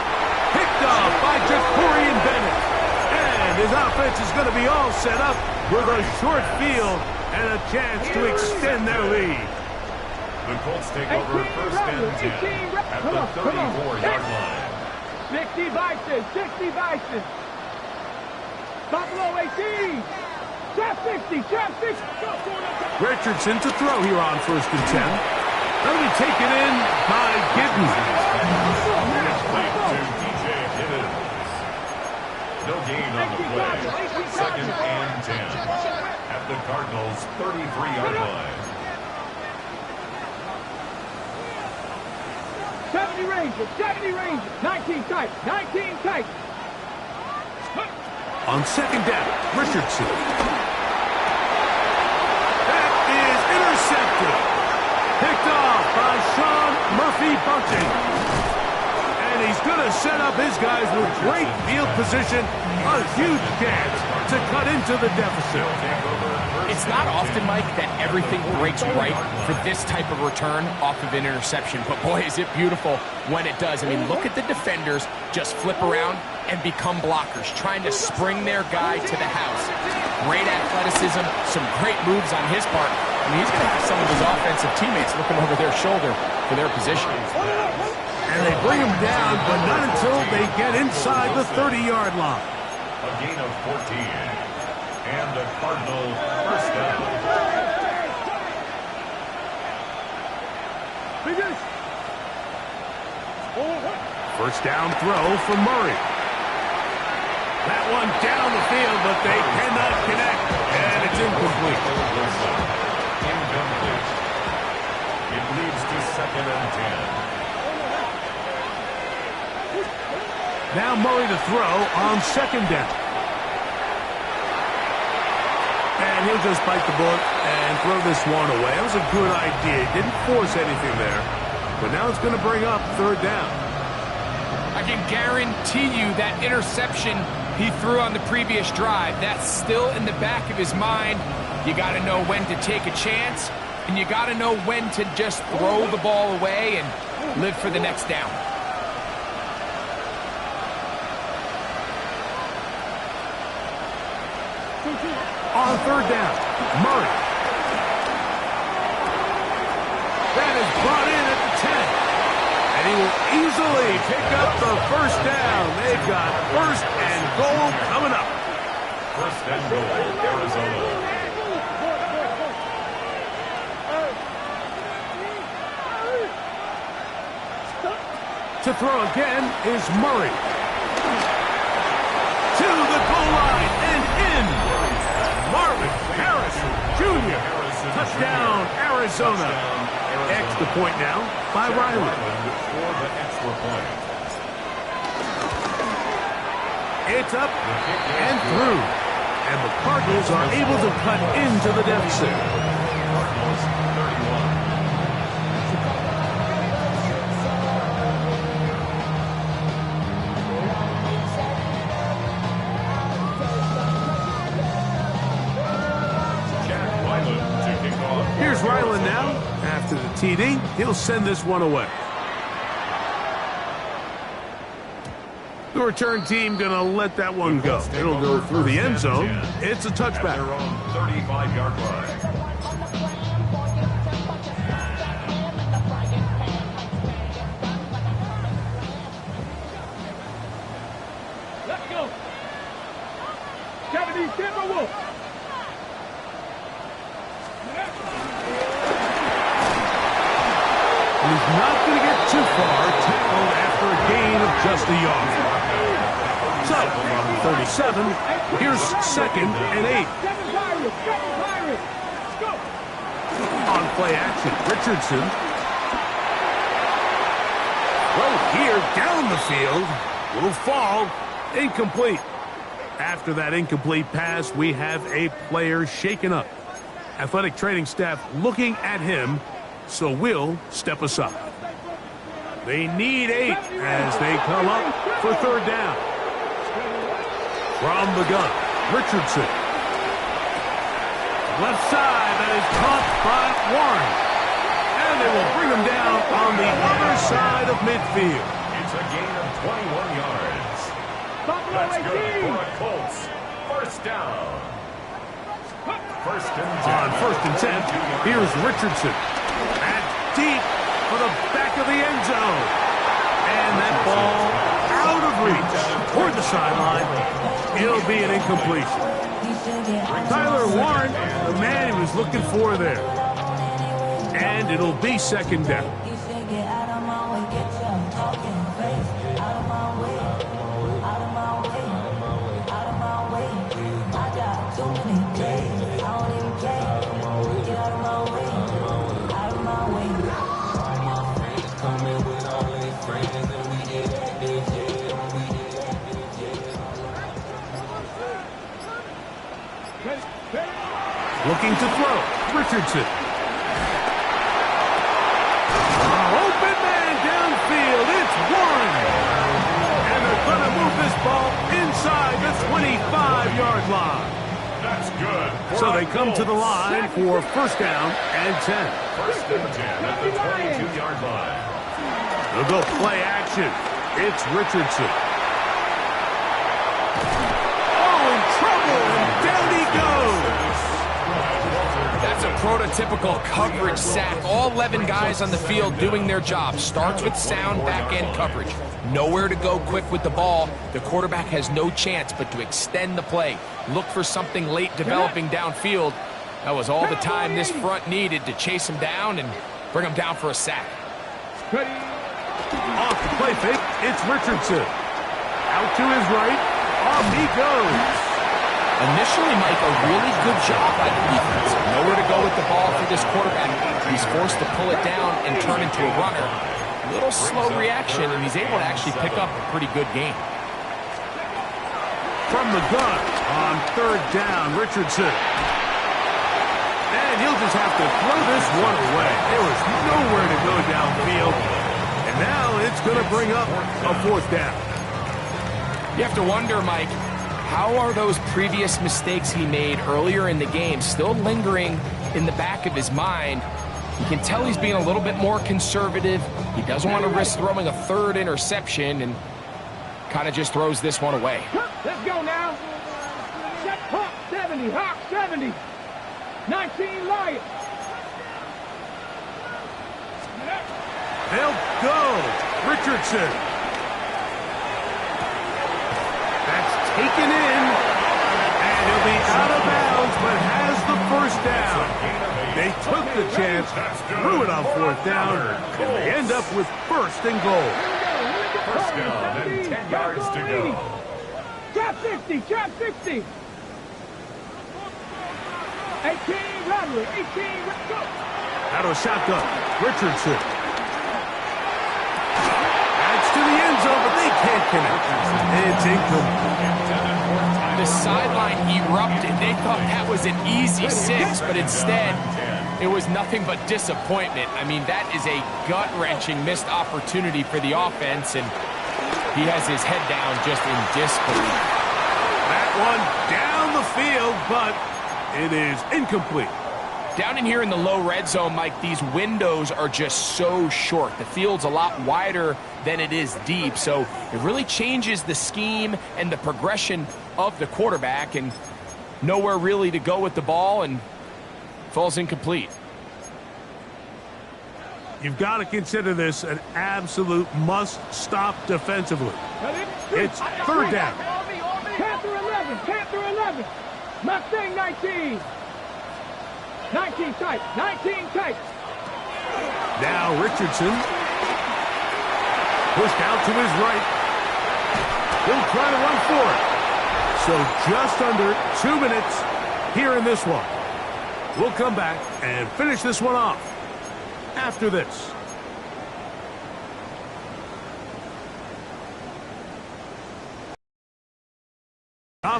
Picked off by Jacorian Bennett. And his offense is going to be all set up with a short field and a chance to extend their lead. The Colts take over first and 10 at the 34-yard line. 60 Vices, 60 Vices. Buffalo 18. Trap 60, trap 60. Richardson to throw here on first and 10. That'll be taken in by Giddens. Back to DJ Giddens. No gain on the play. Second and 10 at the Cardinals' 33-yard line. 70 Rangers, 70 Rangers. 19 tight, 19 tight. On second down, Richardson. That is intercepted. Picked off by Sean Murphy-Bunting. And he's going to set up his guys with great field position. A huge chance to cut into the deficit. It's not often, Mike, that everything breaks right for this type of return off of an interception. But boy, is it beautiful when it does. I mean, look at the defenders just flip around and become blockers, trying to spring their guy to the house. Great athleticism, some great moves on his part. I mean, he's going to have some of his offensive teammates looking over their shoulder for their position. And they bring him down, but not until they get inside the 30-yard line. A gain of 14. And the Cardinal first down. First down throw for Murray. That one down the field, but they cannot connect. And it's incomplete. Incomplete. It leads to second and 10. Now Murray to throw on second down. And he'll just bite the bullet and throw this one away. That was a good idea. He didn't force anything there. But now it's going to bring up third down. I can guarantee you that interception he threw on the previous drive, that's still in the back of his mind. You got to know when to take a chance, and you got to know when to just throw the ball away and live for the next down. On third down, Murray. That is brought in at the 10. And he will easily pick up the first down. They've got first and goal coming up. First and goal, Arizona. To throw again is Murray. To the goal line and in. Marvin Harrison Jr. Touchdown, Arizona. Extra point now by Riley. For the extra point. It's up and through. And the Cardinals are able to cut into the deficit. Cardinals 31. Here's Ryland now. After the TD, he'll send this one away. The return team going to let that one go. It'll go through the end zone. It's a touchback. Their own 35-yard line. Let's go. 70 Timberwolves. He's not going to get too far, tackled after a gain of just a yard. So, 37, here's second and 8. On play action, Richardson. Throw here down the field. Will fall. Incomplete. After that incomplete pass, we have a player shaken up. Athletic training staff looking at him, so we'll step aside. They need 8 as they come up for third down. From the gun, Richardson. Left side, that is caught by Warren. And they will bring him down on the other side of midfield. It's a gain of 21 yards. That's good for the Colts. First down. First and 10. On first and 10, here's Richardson. And deep for the back of the end zone. And that ball out of reach toward the sideline. It'll be an incompletion. Tyler Warren, the man he was looking for there. And it'll be second down. Looking to throw, Richardson. Open man downfield, it's Warren. And they're going to move this ball inside the 25-yard line. That's good. So they come to the line for first down and 10. First and 10 at the 22-yard line. They'll go play action. It's Richardson. Oh, in trouble, and down he goes. That's a prototypical coverage sack. All 11 guys on the field doing their job. Starts with sound back-end coverage. Nowhere to go quick with the ball. The quarterback has no chance but to extend the play. Look for something late developing downfield. That was all the time this front needed to chase him down and bring him down for a sack. Off the play fake, it's Richardson. Out to his right, off he goes. Initially, Mike, a really good job by the defense. Nowhere to go with the ball for this quarterback. He's forced to pull it down and turn into a runner. Little slow reaction, and he's able to actually pick up a pretty good game. From the gun, on third down, Richardson. And he'll just have to throw this one away. There was nowhere to go downfield. And now it's going to bring up a fourth down. You have to wonder, Mike, how are those previous mistakes he made earlier in the game still lingering in the back of his mind? You can tell he's being a little bit more conservative. He doesn't want to risk throwing a third interception and kind of just throws this one away. Let's go now. Hawk 70, Hawk 70. 19 Lions. They'll go. Richardson. That's taken in. And he'll be out of bounds, but has the first down. They took the chance, threw it on fourth down, and they end up with first and goal. First down and 10 yards to go. Trap 60, trap 60. 18, Radley, 18, go. Out of shotgun, Richardson. Adds to the end zone, but they can't connect. It's incomplete. The sideline erupted. They thought that was an easy 6, but instead it was nothing but disappointment. I mean, that is a gut-wrenching missed opportunity for the offense, and he has his head down just in disbelief. That one down the field, but it is incomplete. Down in here in the low red zone, Mike, these windows are just so short. The field's a lot wider than it is deep, so it really changes the scheme and the progression of the quarterback, and nowhere really to go with the ball, and falls incomplete. You've got to consider this an absolute must-stop defensively. It's third down. Panther 11, Panther 11. Mustang 19. 19 tight, 19 tight. Now Richardson. Pushed out to his right. He'll try to run for it. So just under 2 minutes here in this one. We'll come back and finish this one off after this.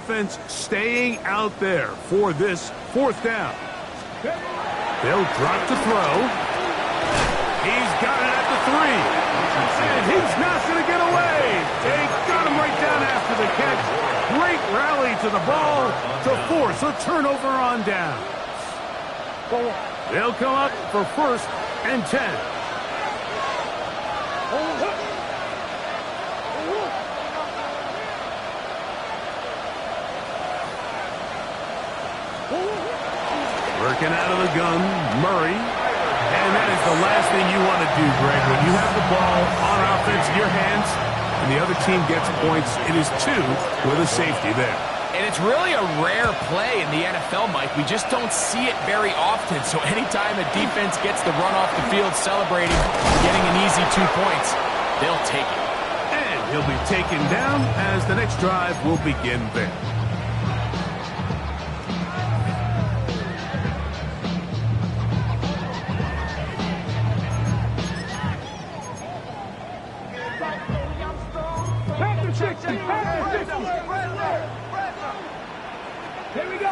offense staying out there for this fourth down. They'll drop to throw. He's got it at the 3. And he's not going to get away. They got him right down after the catch. Great rally to the ball to force a turnover on down. They'll come up for 1st and 10. Working out of the gun, Murray. And that is the last thing you want to do, Greg. When you have the ball on offense in your hands and the other team gets points, it is 2 with a safety there. And it's really a rare play in the NFL, Mike. We just don't see it very often. So anytime a defense gets the run off the field celebrating, getting an easy 2 points, they'll take it. And he'll be taken down as the next drive will begin there. Here we go.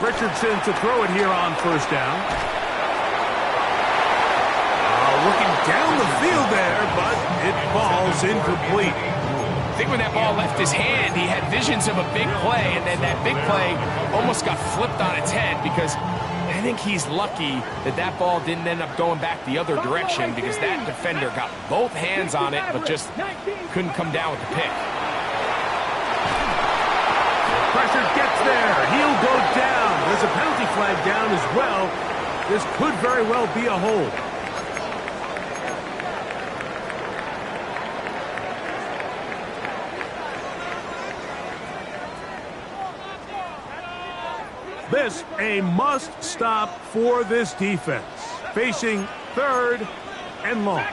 Richardson to throw it here on 1st down. Looking down the field there, but it falls incomplete. I think when that ball left his hand, he had visions of a big play, and then that big play almost got flipped on its head because I think he's lucky that that ball didn't end up going back the other direction because that defender got both hands on it but just couldn't come down with the pick. Pressure gets there. He'll go down. There's a penalty flag down as well. This could very well be a hold. This a must-stop for this defense. Facing 3rd and long.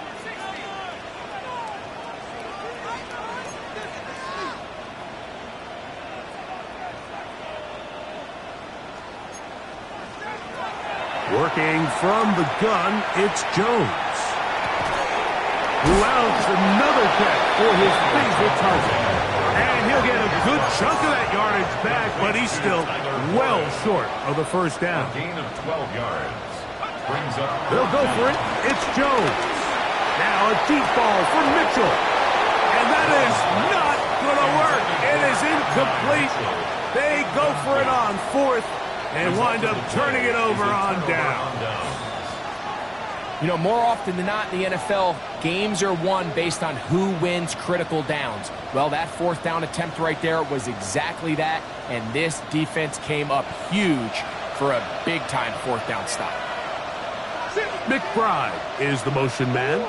Working from the gun, it's Jones. Who outs another catch for his favorite target. And he'll get a good chunk of that yardage back, but he's still well short of the 1st down. A gain of 12 yards. Brings up. They'll go for it. It's Jones. Now a deep ball for Mitchell. And that is not going to work. It is incomplete. They go for it on 4th. And wind up turning it over on down. You know, more often than not in the NFL, games are won based on who wins critical downs. Well, that 4th down attempt right there was exactly that, and this defense came up huge for a big-time 4th down stop. McBride is the motion man.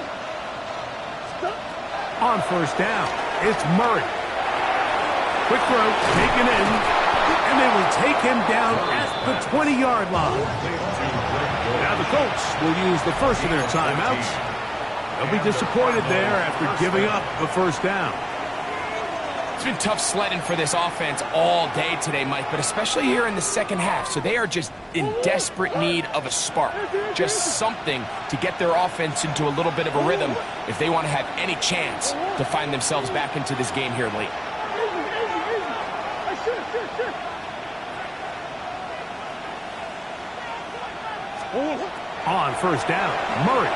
On 1st down, it's Murray. Quick throw, taken in. And they will take him down at the 20-yard line. Now the Colts will use the first of their timeouts. They'll be disappointed there after giving up the 1st down. It's been tough sledding for this offense all day today, Mike, but especially here in the second half. So they are just in desperate need of a spark, just something to get their offense into a little bit of a rhythm if they want to have any chance to find themselves back into this game here late. On 1st down, Murray.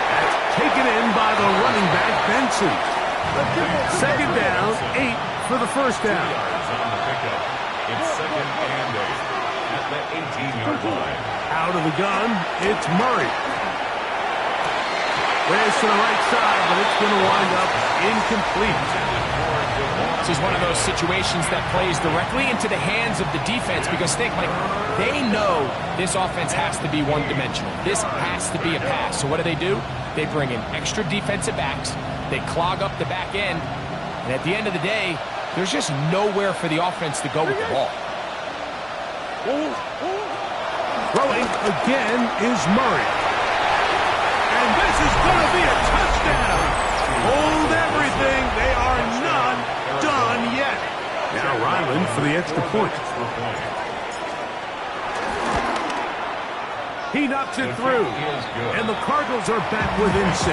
That's taken in by the running back, Benson. 2nd down, 8 for the 1st down. On the pickup. It's 2nd and 8 at the 18-yard line. Out of the gun, it's Murray. Race to the right side, but it's going to wind up incomplete. This is one of those situations that plays directly into the hands of the defense because think, like, they know this offense has to be one-dimensional. This has to be a pass. So what do? They bring in extra defensive backs. They clog up the back end. And at the end of the day, there's just nowhere for the offense to go with the ball. Throwing again is Murray. And this is going to be a touchdown. Hold everything. They are not done yet. Now Ryland for the extra point. He knocks it through. And the Cardinals are back within 6.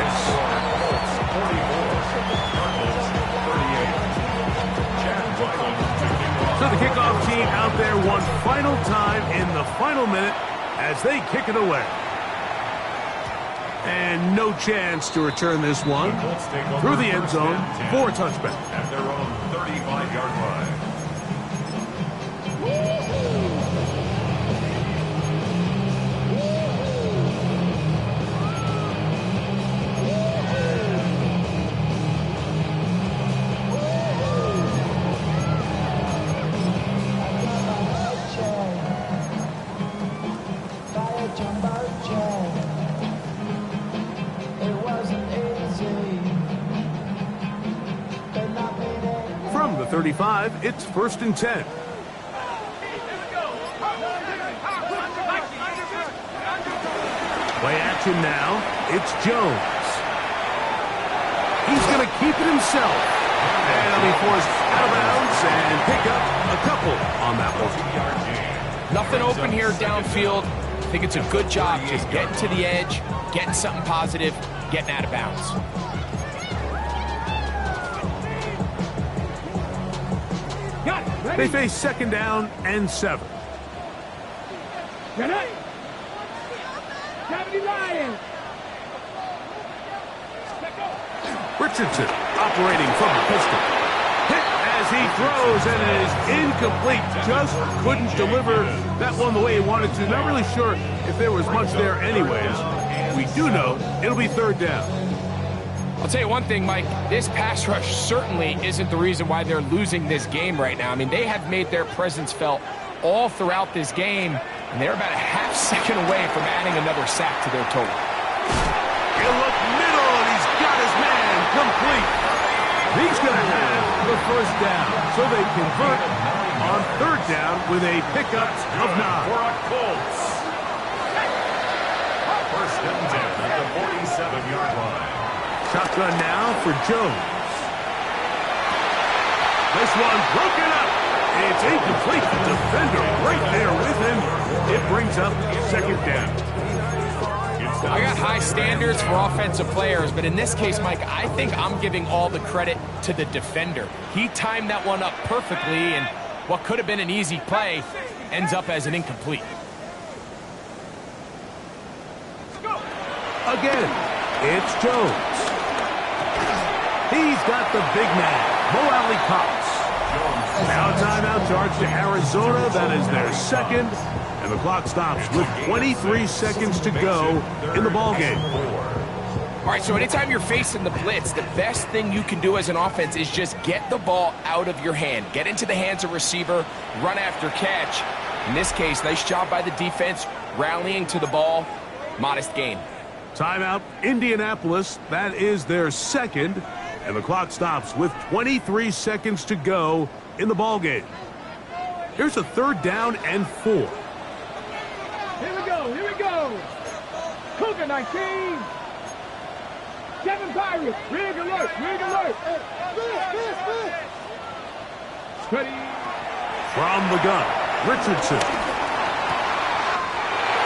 So the kickoff team out there one final time in the final minute as they kick it away. And no chance to return this one through the end zone for a touchback. At their own 35-yard line. From the 35, it's 1st and 10. Play action now. It's Jones. He's going to keep it himself. And he'll be forced out of bounds and pick up a couple on that one. Nothing open here downfield. I think it's a good job just getting to the edge, getting something positive, getting out of bounds. They face 2nd down and 7. Get it. 70 Lions. Richardson operating from the pistol. Hit as he throws, and it is incomplete. Just couldn't deliver that one the way he wanted to. Not really sure if there was much there anyways. We do know it'll be 3rd down. I'll tell you one thing, Mike, this pass rush certainly isn't the reason why they're losing this game right now. I mean, they have made their presence felt all throughout this game, and they're about a half second away from adding another sack to their total. He'll look middle, and he's got his man complete. He's going to have the 1st down, so they convert on 3rd down with a pickup of 9. For a Colts. 1st and 10 at the 47-yard line. Shotgun now for Jones. This one broken up. It's incomplete. The defender right there with him. It brings up 2nd down. I got high standards for offensive players, but in this case, Mike, I think I'm giving all the credit to the defender. He timed that one up perfectly, and what could have been an easy play ends up as an incomplete. Again, it's Jones. He's got the big man, Mo Alley Cox. Now a timeout charge to Arizona. That is their 2nd. And the clock stops with 23 seconds to go in the ballgame. All right, so anytime you're facing the blitz, the best thing you can do as an offense is just get the ball out of your hand. Get into the hands of receiver, run after catch. In this case, nice job by the defense, rallying to the ball. Modest gain. Timeout, Indianapolis. That is their 2nd. And the clock stops with 23 seconds to go in the ballgame. Here's a 3rd down and 4. Here we go. Here we go. Cougar 19. 7 Pirates. Rig alert. Rig alert. Ready. From the gun, Richardson.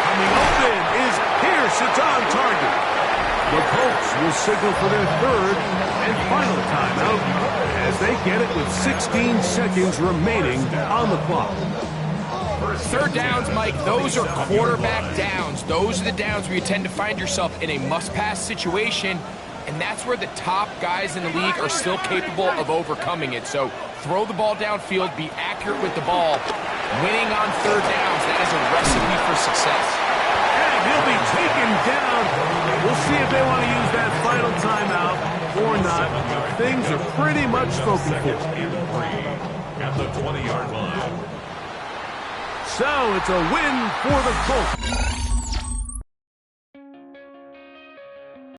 Coming open is Pierce. It's on target. The Colts will signal for their 3rd and final timeout as they get it with 16 seconds remaining on the clock. 3rd downs, Mike, those are quarterback downs. Those are the downs where you tend to find yourself in a must-pass situation, and that's where the top guys in the league are still capable of overcoming it. So throw the ball downfield, be accurate with the ball. Winning on 3rd downs, that is a recipe for success. And he'll be taken down. We'll see if they want to use that final timeout or not. Things are pretty much spoken for. At the 20-yard line. So it's a win for the Colts.